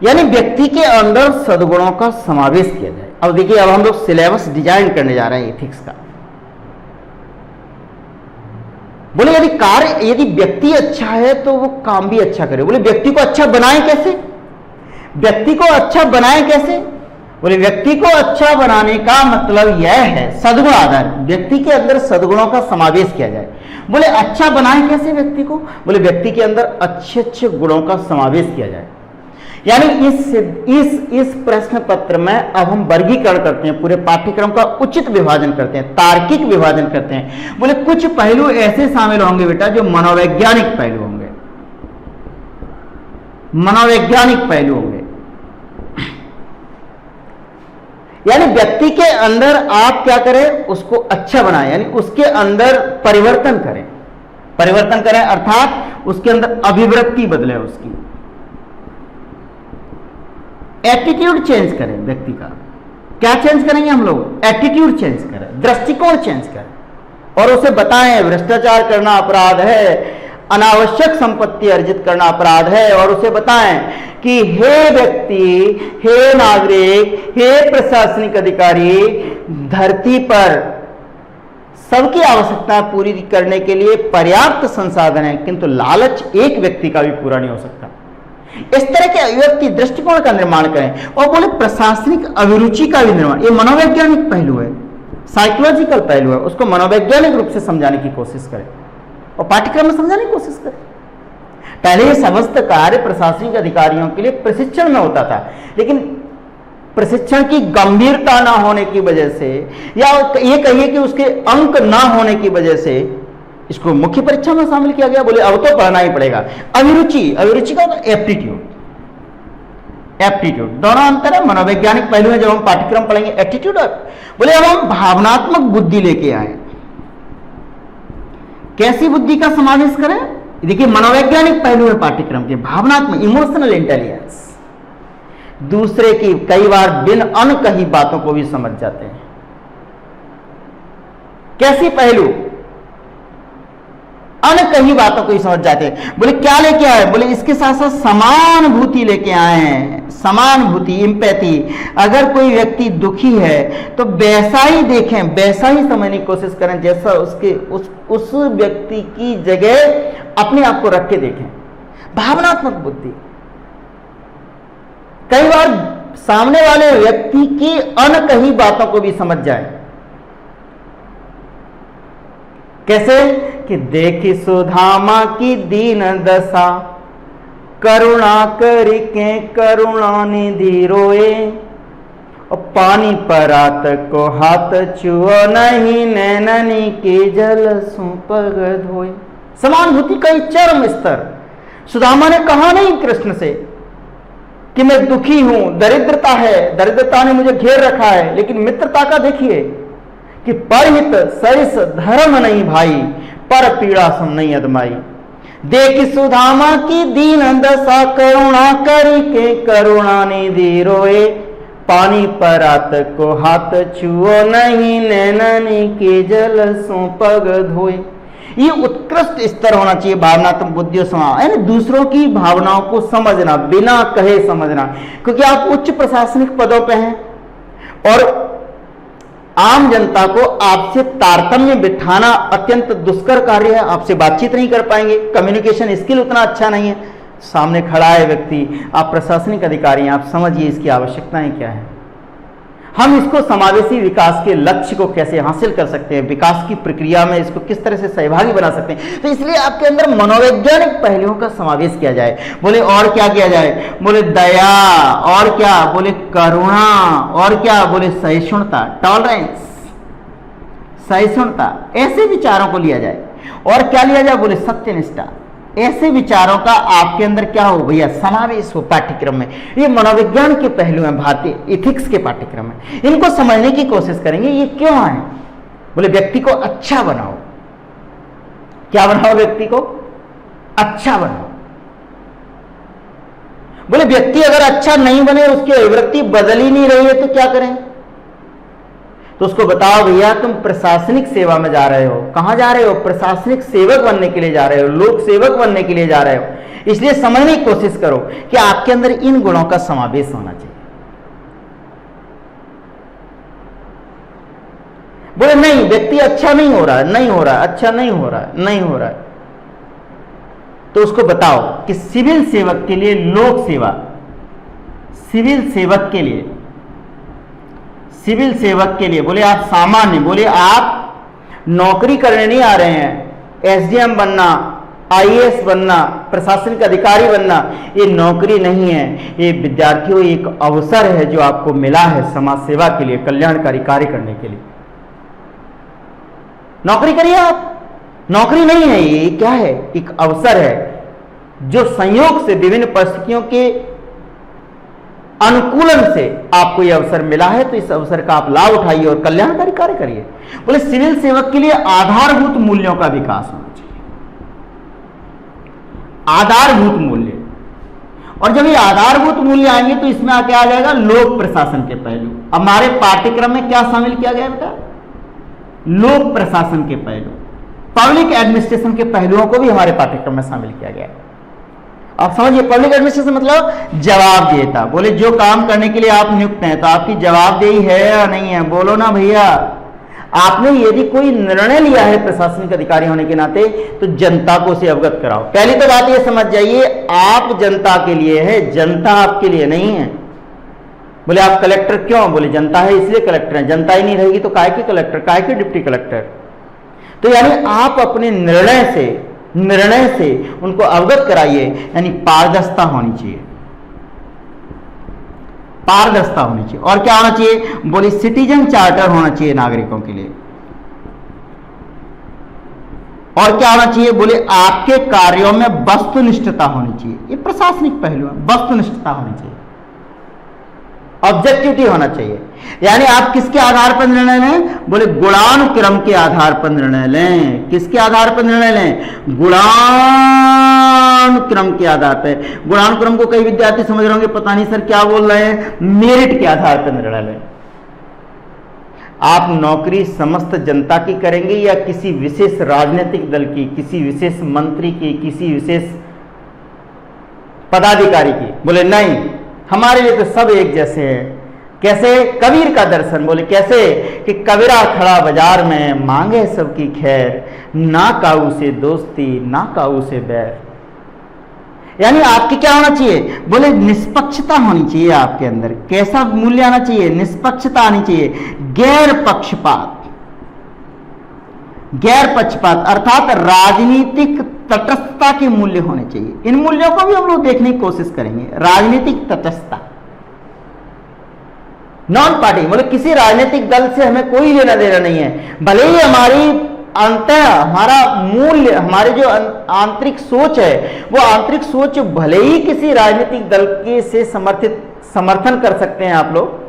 Speaker 1: यानी व्यक्ति के अंदर सद्गुणों का समावेश किया जाए। अब देखिए, अब हम लोग सिलेबस डिजाइन करने जा रहे हैं एथिक्स का। बोले यदि व्यक्ति अच्छा है तो वो काम भी अच्छा करे। बोले व्यक्ति को अच्छा बनाए कैसे? व्यक्ति को अच्छा बनाए कैसे? बोले व्यक्ति को अच्छा बनाने का मतलब यह है सद्गुण आधार, व्यक्ति के अंदर सद्गुणों का समावेश किया जाए। बोले अच्छा बनाए कैसे व्यक्ति को? बोले व्यक्ति के अंदर अच्छे अच्छे गुणों का समावेश किया जाए। यानी इस प्रश्न पत्र में अब हम वर्गीकरण करते हैं, पूरे पाठ्यक्रम का उचित विभाजन करते हैं, तार्किक विभाजन करते हैं। बोले कुछ पहलू ऐसे शामिल होंगे बेटा जो मनोवैज्ञानिक पहलू होंगे, मनोवैज्ञानिक पहलू होंगे। यानी व्यक्ति के अंदर आप क्या करें? उसको अच्छा बनाएं, यानी उसके अंदर परिवर्तन करें, परिवर्तन करें अर्थात उसके अंदर अभिवृत्ति बदले, उसकी एटीट्यूड चेंज करें। व्यक्ति का क्या चेंज करेंगे हम लोग? एटीट्यूड चेंज करें, दृष्टिकोण चेंज करें और उसे बताएं भ्रष्टाचार करना अपराध है, अनावश्यक संपत्ति अर्जित करना अपराध है, और उसे बताएं कि हे व्यक्ति, हे नागरिक, हे प्रशासनिक अधिकारी, धरती पर सबकी आवश्यकता पूरी करने के लिए पर्याप्त संसाधन है, किंतु लालच एक व्यक्ति का भी पूरा नहीं हो सकता। इस तरह के अभिव्यक्ति दृष्टिकोण का निर्माण करें। और बोले प्रशासनिक अभिरुचि का भी निर्माण, ये मनोवैज्ञानिक पहलू है, साइकोलॉजिकल पहलू है, उसको मनोवैज्ञानिक रूप से समझाने की कोशिश करें और पाठ्यक्रम में समझाने की कोशिश करें। पहले ये समस्त कार्य प्रशासनिक अधिकारियों के लिए प्रशिक्षण में होता था, लेकिन प्रशिक्षण की गंभीरता ना होने की वजह से, या ये कहिए कि उसके अंक ना होने की वजह से इसको मुख्य परीक्षा में शामिल किया गया। बोले अब तो पढ़ना ही पड़ेगा। अभिरुचि, अभिरुचि का एप्टीट्यूड, एप्टीट्यूड दोनों अंतर है, मनोवैज्ञानिक पहलू है जब हम पाठ्यक्रम पढ़ेंगे। एटीट्यूड बोले अब हम भावनात्मक बुद्धि लेके आए। कैसी बुद्धि का समावेश करें? देखिए मनोवैज्ञानिक पहलू है पाठ्यक्रम के, भावनात्मक, इमोशनल इंटेलिजेंस, दूसरे की कई बार बिन अनकही बातों को भी समझ जाते हैं। कैसी पहलू? अनकही बातों को ही समझ जाते हैं। बोले क्या लेके आए? बोले इसके साथ साथ समानुभूति लेके आए हैं, समानुभूति, इंपैथी। अगर कोई व्यक्ति दुखी है तो वैसा ही देखें, वैसा ही समझने की कोशिश करें जैसा उसके उस व्यक्ति की जगह अपने आप को रख के देखें। भावनात्मक बुद्धि। कई बार सामने वाले व्यक्ति की अनकही बातों को भी समझ जाए। कैसे कि देखी सुधामा की दीन दशा, करुणा करके करुणा निधि रोए, और पानी परात को हाथ छुओ नहीं, नैननी के जल सु पग धोए। समानुभूति का चरम स्तर। सुदामा ने कहा नहीं कृष्ण से कि मैं दुखी हूं, दरिद्रता है, दरिद्रता ने मुझे घेर रखा है, लेकिन मित्रता का देखिए कि परहित सरिस धर्म नहीं भाई, पर पीड़ा सम नहीं अदमाई। देख सुदामा की दीन दशा, करुणा करी के करुणा निधि रोए, पानी परात को हाथ छुओ नहीं, नैननी के जल सो पग धोए। ये उत्कृष्ट स्तर होना चाहिए भावनात्मक बुद्धि और समाज, यानी दूसरों की भावनाओं को समझना, बिना कहे समझना। क्योंकि आप उच्च प्रशासनिक पदों पे हैं और आम जनता को आपसे तारतम्य बिठाना अत्यंत दुष्कर कार्य है। आपसे बातचीत नहीं कर पाएंगे, कम्युनिकेशन स्किल उतना अच्छा नहीं है। सामने खड़ा है व्यक्ति, आप प्रशासनिक अधिकारी हैं, आप समझिए इसकी आवश्यकताएं क्या है। हम इसको समावेशी विकास के लक्ष्य को कैसे हासिल कर सकते हैं, विकास की प्रक्रिया में इसको किस तरह से सहभागी बना सकते हैं। तो इसलिए आपके अंदर मनोवैज्ञानिक पहलुओं का समावेश किया जाए। बोले और क्या किया जाए? बोले दया, और क्या? बोले करुणा, और क्या? बोले सहिष्णुता, टॉलरेंस, सहिष्णुता, ऐसे विचारों को लिया जाए। और क्या लिया जाए? बोले सत्यनिष्ठा। ऐसे विचारों का आपके अंदर क्या हो भैया? समावेश हो पाठ्यक्रम में। ये मनोविज्ञान के पहलू हैं भारतीय इथिक्स के पाठ्यक्रम में, इनको समझने की कोशिश करेंगे। ये क्यों है? बोले व्यक्ति को अच्छा बनाओ। क्या बनाओ? व्यक्ति को अच्छा बनाओ। बोले व्यक्ति अगर अच्छा नहीं बने, उसकी अभिवृत्ति बदल ही नहीं रही है, तो क्या करें? तो उसको बताओ भैया तुम प्रशासनिक सेवा में जा रहे हो। कहां जा रहे हो? प्रशासनिक सेवक बनने के लिए जा रहे हो, लोक सेवक बनने के लिए जा रहे हो। इसलिए समझने की कोशिश करो कि आपके अंदर इन गुणों का समावेश होना चाहिए। बोले नहीं, व्यक्ति अच्छा नहीं हो रहा है, नहीं हो रहा है, अच्छा नहीं हो रहा है, नहीं हो रहा है, तो उसको बताओ कि सिविल सेवक के लिए लोक सेवा, सिविल सेवक के लिए, सिविल सेवक के लिए, बोले आप सामान्य, बोले आप नौकरी करने नहीं आ रहे हैं, एसडीएम बनना, आईएएस बनना, प्रशासनिक अधिकारी बनना, ये नौकरी नहीं है, ये विद्यार्थियों एक अवसर है जो आपको मिला है समाज सेवा के लिए, कल्याणकारी कार्य करने के लिए। नौकरी करिए आप, नौकरी नहीं है ये, क्या है? एक अवसर है जो संयोग से विभिन्न परिस्थितियों के अनुकूलन से आपको यह अवसर मिला है, तो इस अवसर का आप लाभ उठाइए और कल्याणकारी कार्य करिए। बोले सिविल सेवक के लिए आधारभूत मूल्यों का विकास होना चाहिए, आधारभूत मूल्य। और जब ये आधारभूत मूल्य आएंगे तो इसमें क्या आ जाएगा? लोक प्रशासन के पहलू। हमारे पाठ्यक्रम में क्या शामिल किया गया बेटा? लोक प्रशासन के पहलू, पब्लिक एडमिनिस्ट्रेशन के पहलुओं को भी हमारे पाठ्यक्रम में शामिल किया गया है। आप समझिए, पब्लिक एडमिनिस्ट्रेशन मतलब जवाबदेहिता। बोले जो काम करने के लिए आप नियुक्त हैं तो आपकी जवाबदेही है या नहीं है? बोलो ना भैया। आपने यदि कोई निर्णय लिया है प्रशासनिक अधिकारी होने के नाते, तो जनता को उसे अवगत कराओ। पहली तो बात ये समझ जाइए, आप जनता के लिए है, जनता आपके लिए नहीं है। बोले आप कलेक्टर क्यों? बोले जनता है इसलिए कलेक्टर है, जनता ही नहीं रहेगी तो काय के कलेक्टर, काय के डिप्टी कलेक्टर। तो यानी आप अपने निर्णय से उनको अवगत कराइए, यानी पारदर्शिता होनी चाहिए, पारदर्शिता होनी चाहिए। और क्या होना चाहिए? बोले सिटीजन चार्टर होना चाहिए नागरिकों के लिए। और क्या होना चाहिए? बोले आपके कार्यों में वस्तुनिष्ठता होनी चाहिए। ये प्रशासनिक पहलू है, वस्तुनिष्ठता होनी चाहिए, ऑब्जेक्टिविटी होना चाहिए। यानी आप किसके आधार पर निर्णय लें? बोले गुणानुक्रम के आधार पर निर्णय लें। किसके आधार पर निर्णय लें? गुणानुक्रम के आधार पर। गुणानुक्रम को कई विद्यार्थी समझ रहे होंगे, पता नहीं सर क्या बोल रहे हैं। मेरिट के आधार पर निर्णय लें। आप नौकरी समस्त जनता की करेंगे या किसी विशेष राजनीतिक दल की, किसी विशेष मंत्री की, किसी विशेष पदाधिकारी की? बोले नहीं, हमारे लिए तो सब एक जैसे हैं। कैसे? कबीर का दर्शन। बोले कैसे? कि कबीरा खड़ा बाजार में, मांगे सबकी खैर, ना काऊ से दोस्ती ना काऊ से बैर। यानी आपकी क्या होना चाहिए, बोले निष्पक्षता होनी चाहिए आपके अंदर। कैसा मूल्य आना चाहिए, निष्पक्षता आनी चाहिए, गैर पक्षपात, गैर पक्षपात अर्थात राजनीतिक तटस्थता के मूल्य होने चाहिए। इन मूल्यों को भी हम लोग देखने की कोशिश करेंगे। राजनीतिक तटस्थता, नॉन पार्टी, मतलब किसी राजनीतिक दल से हमें कोई लेना देना नहीं है, भले ही हमारी हमारा मूल्य, हमारी जो आंतरिक सोच है, वो आंतरिक सोच भले ही किसी राजनीतिक दल के से समर्थन कर सकते हैं आप लोग,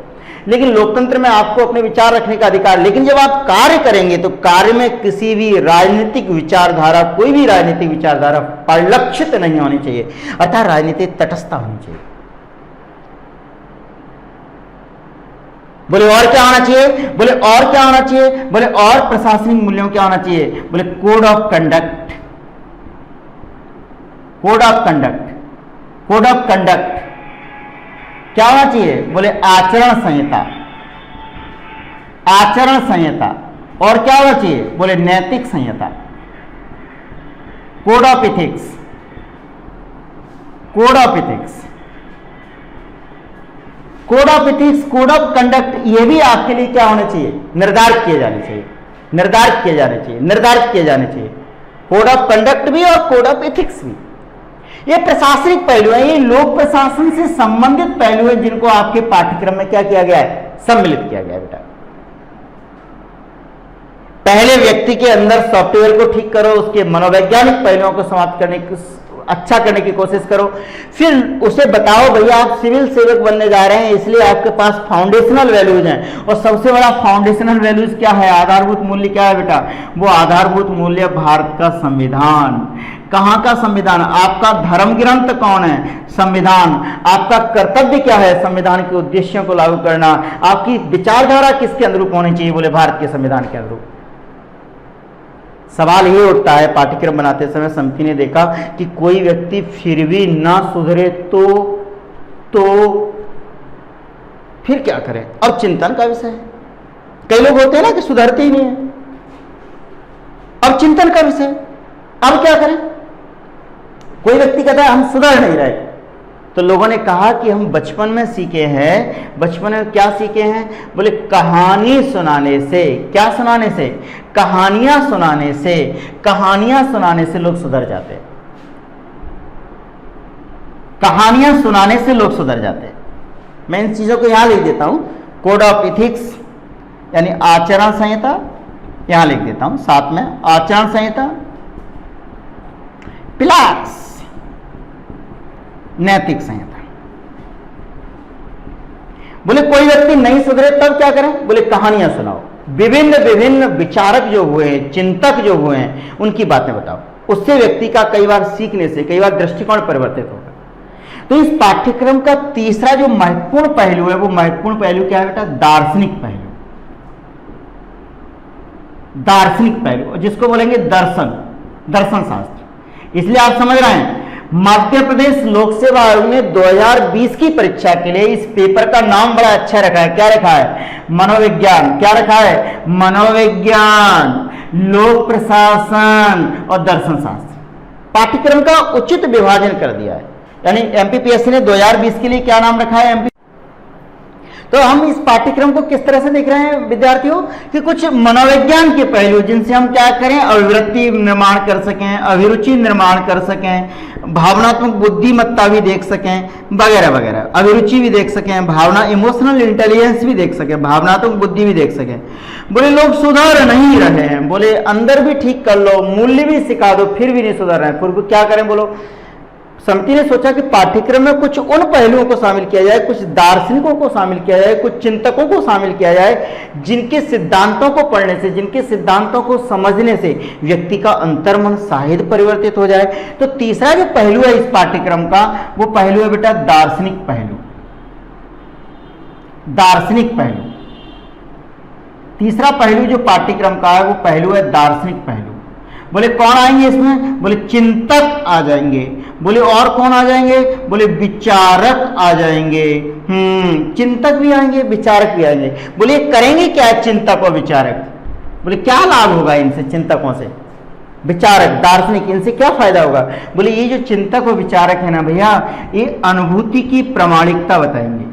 Speaker 1: लेकिन लोकतंत्र में आपको अपने विचार रखने का अधिकार। लेकिन जब आप कार्य करेंगे तो कार्य में किसी भी राजनीतिक विचारधारा, कोई भी राजनीतिक विचारधारा परिलक्षित नहीं होनी चाहिए, अर्थात राजनीतिक तटस्थता होनी चाहिए। बोले और क्या होना चाहिए, बोले और क्या होना चाहिए, बोले और प्रशासनिक मूल्यों क्या होना चाहिए, बोले code of conduct, code of conduct, code of conduct क्या होना चाहिए, बोले आचरण संहिता, आचरण संहिता। और क्या होना चाहिए, बोले नैतिक संहिता, code of ethics, code of ethics, code of ethics, code of conduct, ये भी आपके लिए क्या होने चाहिए, निर्धारित किए जाने चाहिए, निर्धारित किए जाने चाहिए, निर्धारित किए जाने चाहिए। कोड ऑफ कंडक्ट भी और कोड ऑफ इथिक्स भी, ये प्रशासनिक पहलू है, ये लोक प्रशासन से संबंधित पहलू है जिनको आपके पाठ्यक्रम में क्या किया गया है, सम्मिलित किया गया है। बेटा पहले व्यक्ति के अंदर सॉफ्टवेयर को ठीक करो, उसके मनोवैज्ञानिक पहलुओं को समाप्त करने की, अच्छा करने की कोशिश करो, फिर उसे बताओ भैया आप सिविल सेवक बनने जा रहे हैं, इसलिए आपके पास फाउंडेशनल वैल्यूज हैं। और सबसे बड़ा फाउंडेशनल वैल्यूज क्या है, आधारभूत मूल्य क्या है बेटा, वो आधारभूत मूल्य भारत का संविधान। कहां का संविधान, आपका धर्म ग्रंथ कौन है, संविधान। आपका कर्तव्य क्या है, संविधान के उद्देश्यों को लागू करना। आपकी विचारधारा किसके अनुरूप होनी चाहिए, बोले भारत के संविधान के अनुरूप। सवाल ये उठता है, पाठ्यक्रम बनाते समय समिति ने देखा कि कोई व्यक्ति फिर भी ना सुधरे तो फिर क्या करें। अब चिंतन का विषय है, कई लोग होते हैं ना कि सुधरते ही नहीं है, अब चिंतन का विषय, अब क्या करें। कोई व्यक्ति कहता है हम सुधर नहीं रहे, तो लोगों ने कहा कि हम बचपन में सीखे हैं, बचपन में क्या सीखे हैं, बोले कहानी सुनाने से। क्या सुनाने से, कहानियां सुनाने से, कहानियां सुनाने से लोग सुधर जाते हैं, कहानियां सुनाने से लोग सुधर जाते हैं। मैं इन चीजों को यहां लिख देता हूं, कोड ऑफ इथिक्स यानी आचरण संहिता, यहां लिख देता हूं साथ में, आचरण संहिता प्लस नैतिक संहिता। बोले कोई व्यक्ति नहीं सुधरे तब क्या करें, बोले कहानियां सुनाओ, विभिन्न विभिन्न विचारक जो हुए हैं, चिंतक जो हुए हैं, उनकी बातें बताओ। उससे व्यक्ति का कई बार सीखने से कई बार दृष्टिकोण परिवर्तित होगा। तो इस पाठ्यक्रम का तीसरा जो महत्वपूर्ण पहलू है, वो महत्वपूर्ण पहलू क्या है बेटा, दार्शनिक पहलू, दार्शनिक पहलू, जिसको बोलेंगे दर्शन, दर्शन शास्त्र। इसलिए आप समझ रहे हैं मध्य प्रदेश लोक सेवा आयोग ने 2020 की परीक्षा के लिए इस पेपर का नाम बड़ा अच्छा रखा है। क्या रखा है, मनोविज्ञान। क्या रखा है, मनोविज्ञान, लोक प्रशासन और दर्शन शास्त्र। पाठ्यक्रम का उचित विभाजन कर दिया है। यानी एमपीपीएससी ने 2020 के लिए क्या नाम रखा है, एमपी। तो हम इस पाठ्यक्रम को किस तरह से देख रहे हैं विद्यार्थियों, कि कुछ मनोविज्ञान के पहलू जिनसे हम क्या करें, अभिवृत्ति निर्माण कर सकें, अभिरुचि निर्माण कर सकें, भावनात्मक बुद्धिमत्ता भी देख सकें, वगैरह वगैरह, अभिरुचि भी देख सकें, भावना इमोशनल इंटेलिजेंस भी देख सकें, भावनात्मक बुद्धि भी देख सकें। बोले लोग सुधर नहीं रहे हैं, बोले अंदर भी ठीक कर लो, मूल्य भी सिखा दो, फिर भी नहीं सुधर रहे हैं, फिर क्या करें। बोलो समिति ने सोचा कि पाठ्यक्रम में कुछ उन पहलुओं को शामिल किया जाए, कुछ दार्शनिकों को शामिल किया जाए, कुछ चिंतकों को शामिल किया जाए, जिनके सिद्धांतों को पढ़ने से, जिनके सिद्धांतों को समझने से व्यक्ति का अंतर्मन शायद परिवर्तित हो जाए। तो तीसरा जो पहलू है इस पाठ्यक्रम का, वो पहलू है बेटा दार्शनिक पहलू, दार्शनिक पहलू। तीसरा पहलू जो पाठ्यक्रम का है वो पहलू है दार्शनिक पहलू। बोले कौन आएंगे इसमें, बोले चिंतक आ जाएंगे। बोले और कौन आ जाएंगे, बोले विचारक आ जाएंगे। चिंतक भी आएंगे, विचारक भी आएंगे। बोले करेंगे क्या चिंतक और विचारक, बोले क्या लाभ होगा इनसे, चिंतकों से, विचारक, दार्शनिक, इनसे क्या फायदा होगा? बोले ये जो चिंतक और विचारक है ना भैया, ये अनुभूति की प्रामाणिकता बताएंगे।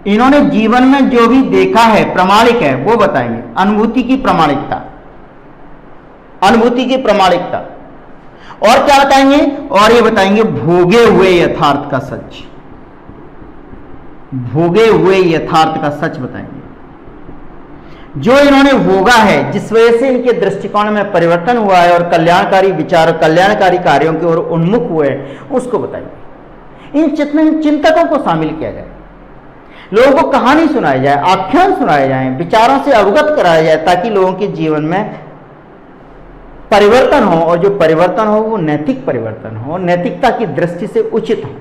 Speaker 1: इन्होंने जीवन में जो भी देखा है प्रामाणिक है वो बताएंगे। अनुभूति की प्रामाणिकता, अनुभूति की प्रामाणिकता। और क्या बताएंगे? और ये बताएंगे भोगे हुए यथार्थ का सच, भोगे हुए यथार्थ का सच बताएंगे। जो इन्होंने भोगा है, जिस वजह से इनके दृष्टिकोण में परिवर्तन हुआ है और कल्याणकारी विचार, कल्याणकारी कार्यों की ओर उन्मुख हुए, उसको बताइए। इन चिंतकों को शामिल किया जाए, लोगों को कहानी सुनाई जाए, आख्यान सुनाए जाए, विचारों से अवगत कराया जाए, ताकि लोगों के जीवन में परिवर्तन हो, और जो परिवर्तन हो वो नैतिक परिवर्तन हो, नैतिकता की दृष्टि से उचित हो।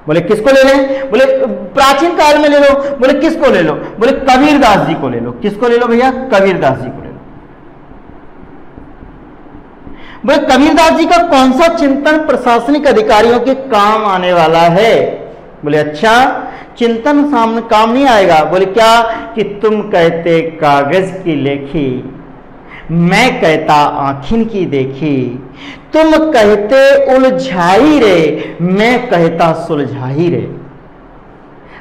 Speaker 1: बोले किसको ले लें? बोले प्राचीन काल में ले लो। बोले किसको ले लो? बोले कबीरदास जी को ले लो। किसको ले लो भैया? कबीरदास जी को ले लो। बोले कबीरदास जी का कौन सा चिंतन प्रशासनिक अधिकारियों के काम आने वाला है? बोले अच्छा, चिंतन सामने काम नहीं आएगा। बोले क्या? कि तुम कहते कागज की लेखी, मैं कहता आँखिन की देखी, तुम कहते उलझाई रे, मैं कहता सुलझाई रे।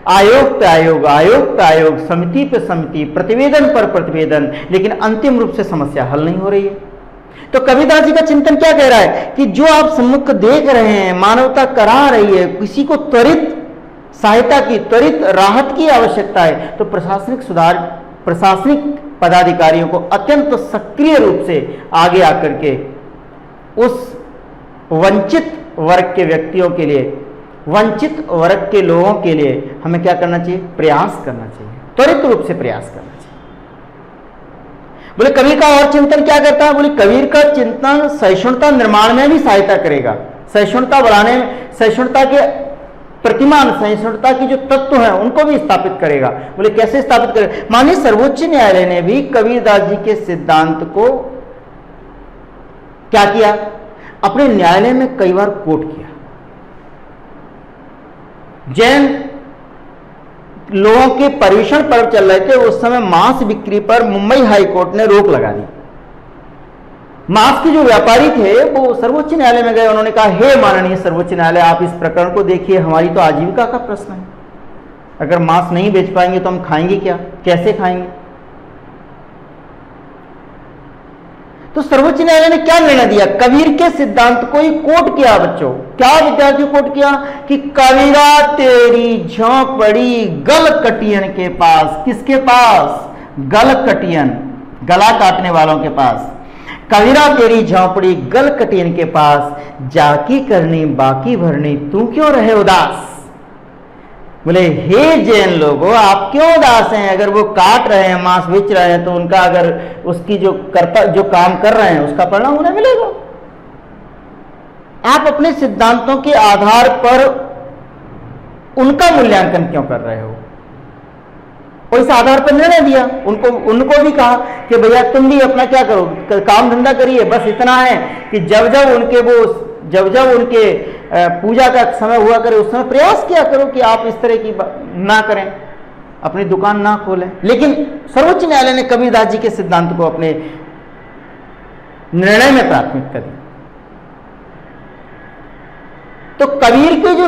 Speaker 1: आयोग पे आयोग, आयोग पे आयोग, समिति पे समिति, प्रतिवेदन पर प्रतिवेदन, लेकिन अंतिम रूप से समस्या हल नहीं हो रही है। तो कबीरदास जी का चिंतन क्या कह रहा है? कि जो आप सम्मुख देख रहे हैं, मानवता करा रही है, किसी को त्वरित सहायता की, त्वरित राहत की आवश्यकता है, तो प्रशासनिक सुधार, प्रशासनिक पदाधिकारियों को अत्यंत सक्रिय रूप से आगे आकर के उस वंचित वर्ग के व्यक्तियों के लिए, वंचित वर्ग के लोगों के लिए हमें क्या करना चाहिए? प्रयास करना चाहिए, त्वरित रूप से प्रयास करना चाहिए। बोले कबीर का और चिंतन क्या करता है? बोले कबीर का चिंतन सहिष्णुता निर्माण में भी सहायता करेगा, सहिष्णुता बढ़ाने, सहिष्णुता के प्रतिमान, सहिष्णुता की जो तत्व हैं उनको भी स्थापित करेगा। बोले कैसे स्थापित करेगा? माननीय सर्वोच्च न्यायालय ने भी कबीरदास जी के सिद्धांत को क्या किया? अपने न्यायालय में कई बार कोट किया। जैन लोगों के पर्यूषण पर्व चल रहे थे, उस समय मांस बिक्री पर मुंबई हाई कोर्ट ने रोक लगा दी। मांस के जो व्यापारी थे वो सर्वोच्च न्यायालय में गए, उन्होंने कहा हे माननीय सर्वोच्च न्यायालय, आप इस प्रकरण को देखिए, हमारी तो आजीविका का प्रश्न है, अगर मांस नहीं बेच पाएंगे तो हम खाएंगे क्या, कैसे खाएंगे? तो सर्वोच्च न्यायालय ने क्या निर्णय दिया? कबीर के सिद्धांत को ही कोट किया। बच्चों क्या विद्यार्थियों कोट किया? कि कबीरा तेरी झोंपड़ी गल कटियन के पास। किसके पास? गल कटियन, गला काटने वालों के पास। कबीरा तेरी झोंपड़ी गल कटियन के पास, जाकी करनी बाकी भरनी, तू क्यों रहे उदास। बोले हे जैन लोगों, आप क्यों उदास हैं? अगर वो काट रहे हैं, मांस बेच रहे हैं, तो उनका अगर उसकी जो काम कर रहे हैं उसका परिणाम उन्हें मिलेगा। आप अपने सिद्धांतों के आधार पर उनका मूल्यांकन क्यों कर रहे हो? इस आधार पर निर्णय दिया। उनको भी कहा कि भैया तुम भी अपना क्या करो, काम धंधा करिए, बस इतना है कि जब जब उनके पूजा का समय हुआ करे उस समय प्रयास किया करो कि आप इस तरह की ना करें, अपनी दुकान ना खोलें। लेकिन सर्वोच्च न्यायालय ने कबीरदास जी के सिद्धांत को अपने निर्णय में प्राथमिकता दी। तो कबीर के जो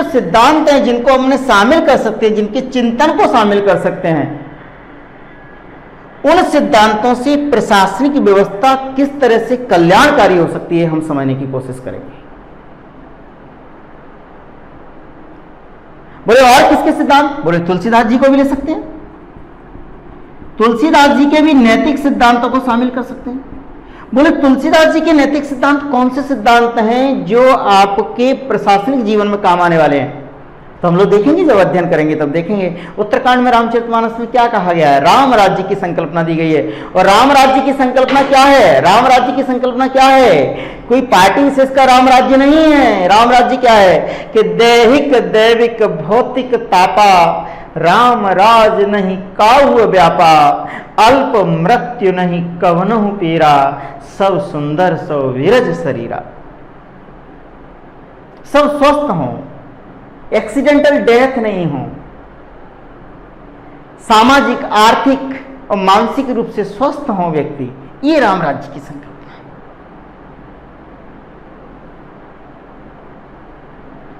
Speaker 1: सिद्धांत हैं, जिनको हमने शामिल कर सकते हैं, जिनके चिंतन को शामिल कर सकते हैं, उन सिद्धांतों से प्रशासनिक व्यवस्था किस तरह से कल्याणकारी हो सकती है, हम समझने की कोशिश करेंगे। बोले और किसके सिद्धांत? बोले तुलसीदास जी को भी ले सकते हैं। तुलसीदास जी के भी नैतिक सिद्धांतों को शामिल कर सकते हैं। बोले तुलसीदास जी के नैतिक सिद्धांत कौन से सिद्धांत हैं जो आपके प्रशासनिक जीवन में काम आने वाले हैं? तो हम लोग देखेंगे, जब अध्ययन करेंगे तब देखेंगे। उत्तरकांड में रामचरितमानस में क्या कहा गया है? राम राज्य की संकल्पना दी गई है। और राम राज्य की संकल्पना क्या है? राम राज्य की संकल्पना क्या है? कोई पार्टी विशेष का राम राज्य नहीं है। राम राज्य क्या है? कि दैहिक दैविक भौतिक तापा, राम राज नहीं काहु व्यापा, अल्प मृत्यु नहीं कवनहु पीरा, सब सुंदर सो विरज शरीरा। सब स्वस्थ हों, एक्सीडेंटल डेथ नहीं हो, सामाजिक आर्थिक और मानसिक रूप से स्वस्थ हो व्यक्ति, ये राम राज्य की संकल्पना है।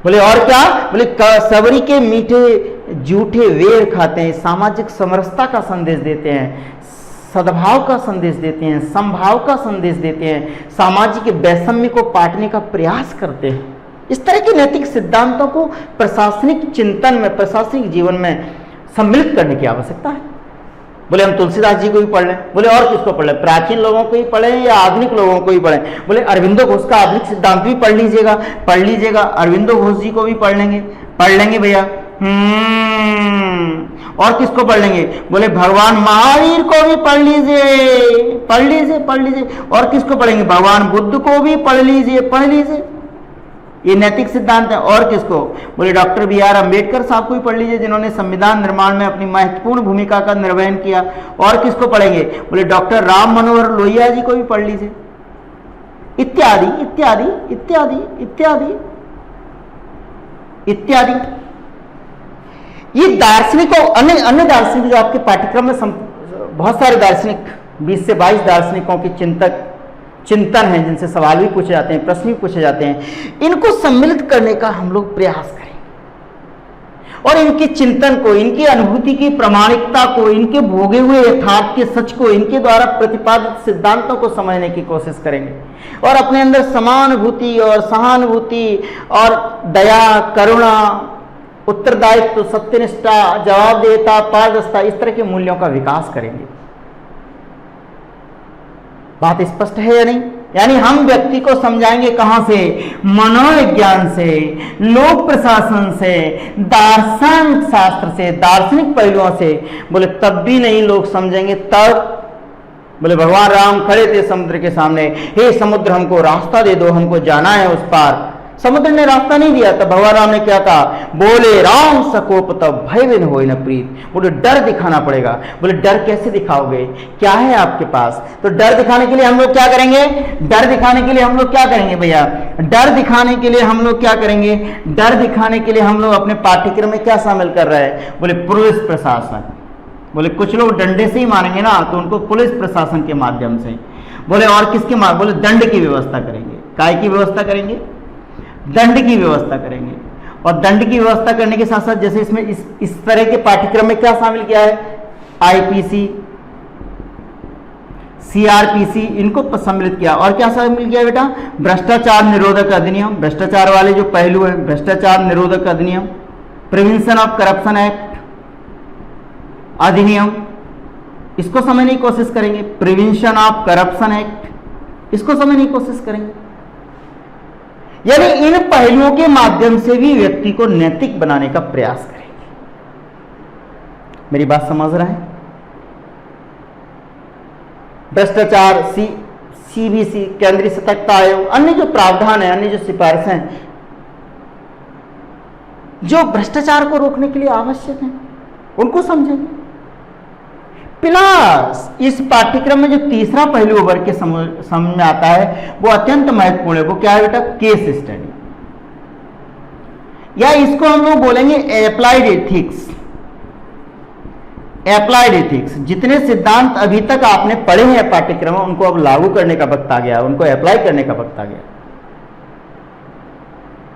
Speaker 1: बोले और क्या? बोले सबरी के मीठे जूठे वेर खाते हैं, सामाजिक समरसता का संदेश देते हैं, सद्भाव का संदेश देते हैं, समभाव का संदेश देते हैं, सामाजिक वैषम्य को पाटने का प्रयास करते हैं। इस तरह के नैतिक सिद्धांतों को प्रशासनिक चिंतन में, प्रशासनिक जीवन में सम्मिलित करने की आवश्यकता है। बोले हम तुलसीदास जी को भी पढ़ लें। बोले और किसको पढ़ लें? प्राचीन लोगों को ही पढ़ें या आधुनिक लोगों को ही पढ़ें? बोले अरविंदो घोष का आधुनिक सिद्धांत भी पढ़ लीजिएगा। अरविंदो घोष जी को भी पढ़ लेंगे भैया। और किसको पढ़ लेंगे? बोले भगवान महावीर को भी पढ़ लीजिए। और किसको पढ़ेंगे? भगवान बुद्ध को भी पढ़ लीजिए। ये नैतिक सिद्धांत है। और किसको? बोले डॉक्टर बी.आर. अम्बेडकर साहब को भी पढ़ लीजिए, जिन्होंने संविधान निर्माण में अपनी महत्वपूर्ण भूमिका का निर्वहन किया। और किसको पढ़ेंगे? बोले डॉक्टर राम मनोहर लोहिया जी को भी पढ़ लीजिए, इत्यादि इत्यादि इत्यादि इत्यादि इत्यादि। ये दार्शनिक और अन्य दार्शनिक जो आपके पाठ्यक्रम में बहुत सारे दार्शनिक, 20 से 22 दार्शनिकों के चिंतन है, जिनसे सवाल भी पूछे जाते हैं, प्रश्न भी पूछे जाते हैं, इनको सम्मिलित करने का हम लोग प्रयास करें और इनके चिंतन को, इनकी अनुभूति की प्रामाणिकता को, इनके भोगे हुए यथार्थ के सच को, इनके द्वारा प्रतिपादित सिद्धांतों को समझने की कोशिश करेंगे और अपने अंदर समानुभूति और सहानुभूति और दया, करुणा, उत्तरदायित्व, सत्यनिष्ठा, जवाबदेहिता, पारदर्शिता, इस तरह के मूल्यों का विकास करेंगे। बात स्पष्ट है या नहीं? यानी हम व्यक्ति को समझाएंगे कहां से? मनोविज्ञान से, लोक प्रशासन से, दार्शनिक शास्त्र से, दार्शनिक पहलुओं से। बोले तब भी नहीं लोग समझेंगे। तब बोले भगवान राम खड़े थे समुद्र के सामने, हे समुद्र हमको रास्ता दे दो, हमको जाना है उस पार। समुद्र ने रास्ता नहीं दिया, तब भगवान राम ने क्या कहा? बोले राम सकोप तब भय बिन होय न प्रीत। बोले डर दिखाना पड़ेगा। बोले डर कैसे दिखाओगे? क्या है आपके पास? तो डर दिखाने के लिए हम लोग क्या करेंगे? डर दिखाने के लिए हम लोग क्या करेंगे भैया? डर दिखाने के लिए हम लोग क्या करेंगे? डर दिखाने के लिए हम लोग अपने पाठ्यक्रम में क्या शामिल कर रहे हैं? बोले पुलिस प्रशासन। बोले कुछ लोग डंडे से ही मारेंगे ना, तो उनको पुलिस प्रशासन के माध्यम से। बोले और किसके माध्यम? बोले दंड की व्यवस्था करेंगे। काय की व्यवस्था करेंगे? दंड की व्यवस्था करेंगे। और दंड की व्यवस्था करने के साथ साथ जैसे इसमें इस तरह के पाठ्यक्रम में क्या शामिल किया है? आईपीसी, सीआरपीसी, इनको सम्मिलित किया। और क्या शामिल किया बेटा? भ्रष्टाचार निरोधक अधिनियम, भ्रष्टाचार वाले जो पहलू है, भ्रष्टाचार निरोधक अधिनियम, प्रिवेंशन ऑफ करप्शन एक्ट अधिनियम, इसको समझने की कोशिश करेंगे। प्रिवेंशन ऑफ करप्शन एक्ट, इसको समझने की कोशिश करेंगे। यानी इन पहलुओं के माध्यम से भी व्यक्ति को नैतिक बनाने का प्रयास करेंगे। मेरी बात समझ रहे हैं? भ्रष्टाचार, सीबीसी, केंद्रीय सतर्कता आयोग, अन्य जो प्रावधान है, अन्य जो सिफारिशें हैं जो भ्रष्टाचार को रोकने के लिए आवश्यक हैं, उनको समझेंगे। प्लस इस पाठ्यक्रम में जो तीसरा पहलू उभर के समझ में आता है वो अत्यंत महत्वपूर्ण है। वो क्या है बेटा? केस स्टडी, या इसको हम लोग बोलेंगे एप्लाइड एथिक्स। एप्लाइड एथिक्स, जितने सिद्धांत अभी तक आपने पढ़े हैं पाठ्यक्रम में, उनको अब लागू करने का वक्त आ गया, उनको अप्लाई करने का वक्त आ गया।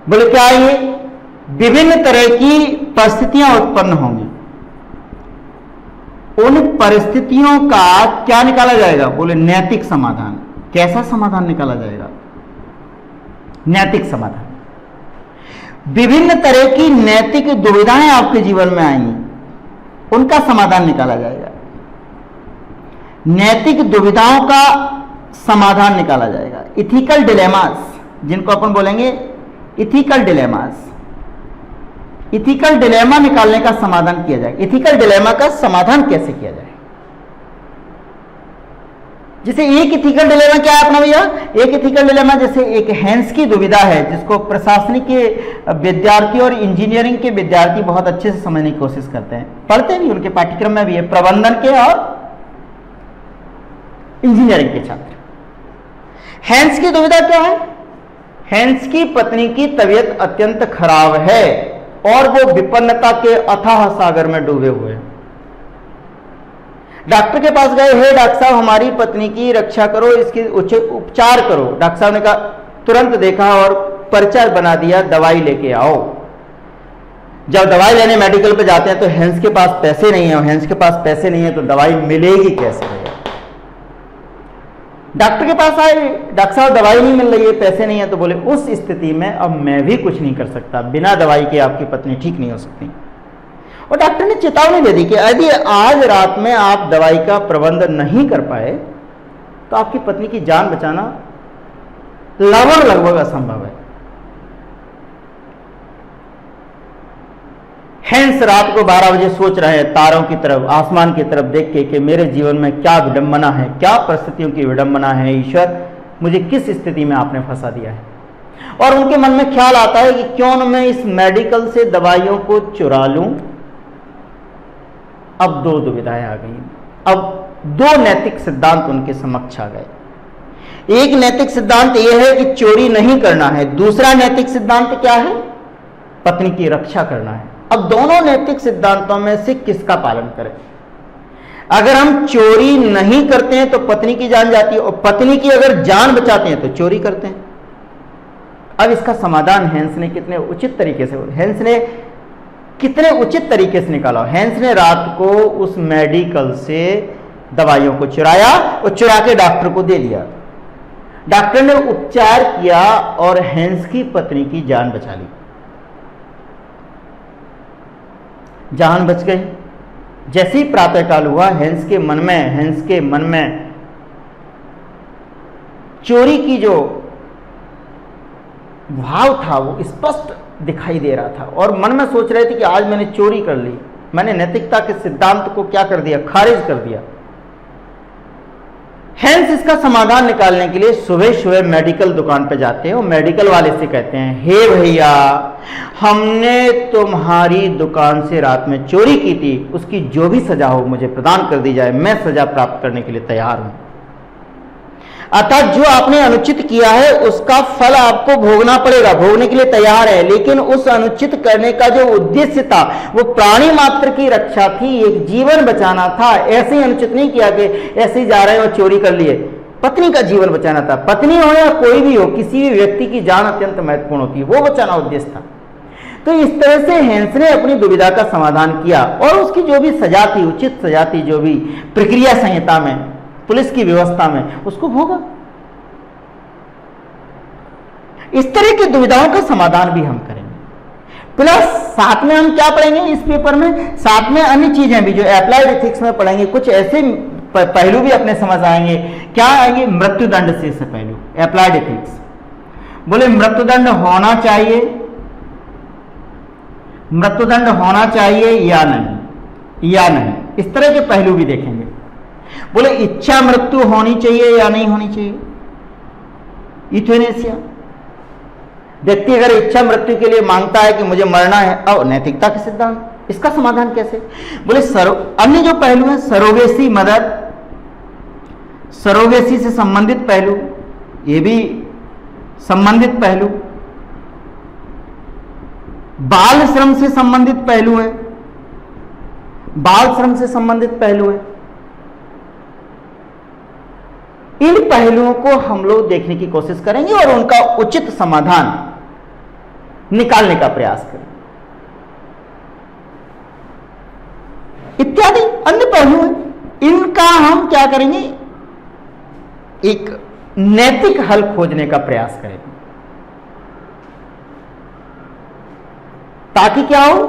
Speaker 1: बोले क्या? ये विभिन्न तरह की परिस्थितियां उत्पन्न होंगी, उन परिस्थितियों का क्या निकाला जाएगा? बोले नैतिक समाधान। कैसा समाधान निकाला जाएगा? नैतिक समाधान। विभिन्न तरह की नैतिक दुविधाएं आपके जीवन में आएंगी, उनका समाधान निकाला जाएगा। नैतिक दुविधाओं का समाधान निकाला जाएगा। इथिकल डिलेमास, जिनको अपन बोलेंगे इथिकल डिलेमास, इथिकल डिलेमा निकालने का समाधान किया जाएगा। इथिकल डिलेमा का समाधान कैसे किया जाए? जैसे एक इथिकल डिलेमा क्या है अपना भैया? एक इथिकल डिलेमा जैसे एक हैंस की दुविधा है, जिसको प्रशासनिक के विद्यार्थी और इंजीनियरिंग के विद्यार्थी बहुत अच्छे से समझने की कोशिश करते हैं, पढ़ते भी, उनके पाठ्यक्रम में भी है, प्रबंधन के और इंजीनियरिंग के छात्र। हैंस की दुविधा क्या है? हैंस की पत्नी की तबीयत अत्यंत खराब है और वो विपन्नता के अथाह सागर में डूबे हुए हैं। डॉक्टर के पास गए, हे डॉक्टर साहब हमारी पत्नी की रक्षा करो, इसकी उपचार करो। डॉक्टर साहब ने कहा, तुरंत देखा और पर्चा बना दिया, दवाई लेके आओ। जब दवाई लेने मेडिकल पे जाते हैं तो हेंस के पास पैसे नहीं है, और हेंस के पास पैसे नहीं है तो दवाई मिलेगी कैसे भैया। डॉक्टर के पास आए, डॉक्टर साहब दवाई नहीं मिल रही है, पैसे नहीं है। तो बोले उस स्थिति में अब मैं भी कुछ नहीं कर सकता, बिना दवाई के आपकी पत्नी ठीक नहीं हो सकती। और डॉक्टर ने चेतावनी दे दी कि यदि आज रात में आप दवाई का प्रबंध नहीं कर पाए तो आपकी पत्नी की जान बचाना लगभग असंभव है। हेंस रात को 12 बजे सोच रहे हैं तारों की तरफ, आसमान की तरफ देख के कि मेरे जीवन में क्या विडंबना है, क्या परिस्थितियों की विडंबना है, ईश्वर मुझे किस स्थिति में आपने फंसा दिया है। और उनके मन में ख्याल आता है कि क्यों न मैं इस मेडिकल से दवाइयों को चुरा लूं। अब दो दुविधाएं आ गई, अब दो नैतिक सिद्धांत उनके समक्ष आ गए। एक नैतिक सिद्धांत यह है कि चोरी नहीं करना है, दूसरा नैतिक सिद्धांत क्या है, पत्नी की रक्षा करना है। अब दोनों नैतिक सिद्धांतों में से किसका पालन करें। अगर हम चोरी नहीं करते हैं तो पत्नी की जान जाती है, और पत्नी की अगर जान बचाते हैं तो चोरी करते हैं। अब इसका समाधान हेंस ने कितने उचित तरीके से, हेंस ने कितने उचित तरीके से निकाला। हेंस ने रात को उस मेडिकल से दवाइयों को चुराया और चुरा के डॉक्टर को दे दिया। डॉक्टर ने उपचार किया और हेंस की पत्नी की जान बचा ली, जान बच गई। जैसे ही प्रातःकाल हुआ, हेंस के मन में चोरी की जो भाव था वो स्पष्ट दिखाई दे रहा था, और मन में सोच रहे थे कि आज मैंने चोरी कर ली, मैंने नैतिकता के सिद्धांत को क्या कर दिया, खारिज कर दिया। हेंस इसका समाधान निकालने के लिए सुबह सुबह मेडिकल दुकान पे जाते हैं और मेडिकल वाले से कहते हैं, हे भैया हमने तुम्हारी दुकान से रात में चोरी की थी, उसकी जो भी सजा हो मुझे प्रदान कर दी जाए, मैं सजा प्राप्त करने के लिए तैयार हूं। अतः जो आपने अनुचित किया है उसका फल आपको भोगना पड़ेगा, भोगने के लिए तैयार है। लेकिन उस अनुचित करने का जो उद्देश्य था वो प्राणी मात्र की रक्षा थी, एक जीवन बचाना था। ऐसे ही अनुचित नहीं किया कि ऐसे ही जा रहे हैं और चोरी कर लिए, पत्नी का जीवन बचाना था। पत्नी हो या कोई भी हो, किसी भी व्यक्ति की जान अत्यंत महत्वपूर्ण होती है, वो बचाना उद्देश्य था। तो इस तरह से हेंस ने अपनी दुविधा का समाधान किया और उसकी जो भी सजा थी, उचित सजा थी, जो भी प्रक्रिया संहिता में, पुलिस की व्यवस्था में, उसको भोगा। इस तरह की दुविधाओं का समाधान भी हम करेंगे। प्लस साथ में हम क्या पढ़ेंगे इस पेपर में, साथ में अन्य चीजें भी जो अप्लाइड एथिक्स में पढ़ेंगे, कुछ ऐसे पहलू भी अपने समझ आएंगे। क्या आएंगे, मृत्युदंड से पहलू, अप्लाइड एथिक्स। बोले मृत्युदंड होना चाहिए, मृत्युदंड होना चाहिए या नहीं, इस तरह के पहलू भी देखेंगे। बोले इच्छा मृत्यु होनी चाहिए या नहीं होनी चाहिए, यूथेनेसिया। व्यक्ति अगर इच्छा मृत्यु के लिए मांगता है कि मुझे मरना है, और नैतिकता के सिद्धांत, इसका समाधान कैसे। बोले अन्य जो पहलू है, सरोगेसी मदद, सरोगेसी से संबंधित पहलू, ये भी संबंधित पहलू, बाल श्रम से संबंधित पहलू है, बाल श्रम से संबंधित पहलू है। इन पहलुओं को हम लोग देखने की कोशिश करेंगे और उनका उचित समाधान निकालने का प्रयास करेंगे। इत्यादि अन्य पहलू हैं, इनका हम क्या करेंगे, एक नैतिक हल खोजने का प्रयास करेंगे, ताकि क्या हो,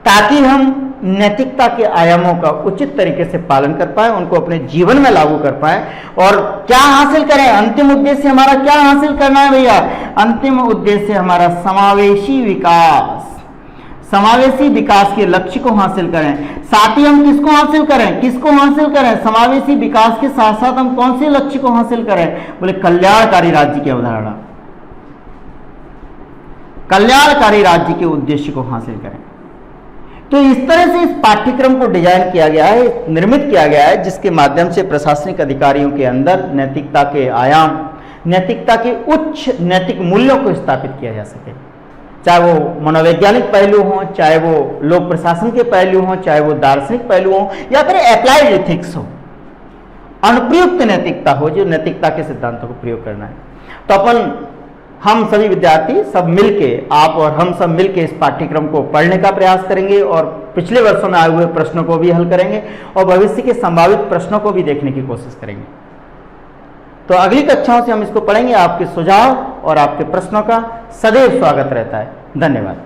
Speaker 1: ताकि हम नैतिकता के आयामों का उचित तरीके से पालन कर पाए, उनको अपने जीवन में लागू कर पाए और क्या हासिल करें। अंतिम उद्देश्य हमारा क्या हासिल करना है भैया, अंतिम उद्देश्य हमारा समावेशी विकास, समावेशी विकास के लक्ष्य को हासिल करें। साथ ही हम किसको हासिल करें, समावेशी विकास के साथ साथ हम कौन से लक्ष्य को हासिल करें। बोले कल्याणकारी राज्य की अवधारणा, कल्याणकारी राज्य के उद्देश्य को हासिल करें। तो इस तरह से इस पाठ्यक्रम को डिजाइन किया गया है, निर्मित किया गया है, जिसके माध्यम से प्रशासनिक अधिकारियों के अंदर नैतिकता के आयाम, नैतिकता के उच्च नैतिक मूल्यों को स्थापित किया जा सके। चाहे वो मनोवैज्ञानिक पहलू हों, चाहे वो लोक प्रशासन के पहलू हों, चाहे वो दार्शनिक पहलू हों, या फिर अप्लाइड एथिक्स हो, अनुप्रयुक्त नैतिकता हो, जो नैतिकता के सिद्धांतों को प्रयोग करना है। तो हम सभी विद्यार्थी सब मिलके, आप और हम सब मिलके इस पाठ्यक्रम को पढ़ने का प्रयास करेंगे और पिछले वर्षों में आए हुए प्रश्नों को भी हल करेंगे और भविष्य के संभावित प्रश्नों को भी देखने की कोशिश करेंगे। तो अगली कक्षाओं से हम इसको पढ़ेंगे। आपके सुझाव और आपके प्रश्नों का सदैव स्वागत रहता है। धन्यवाद।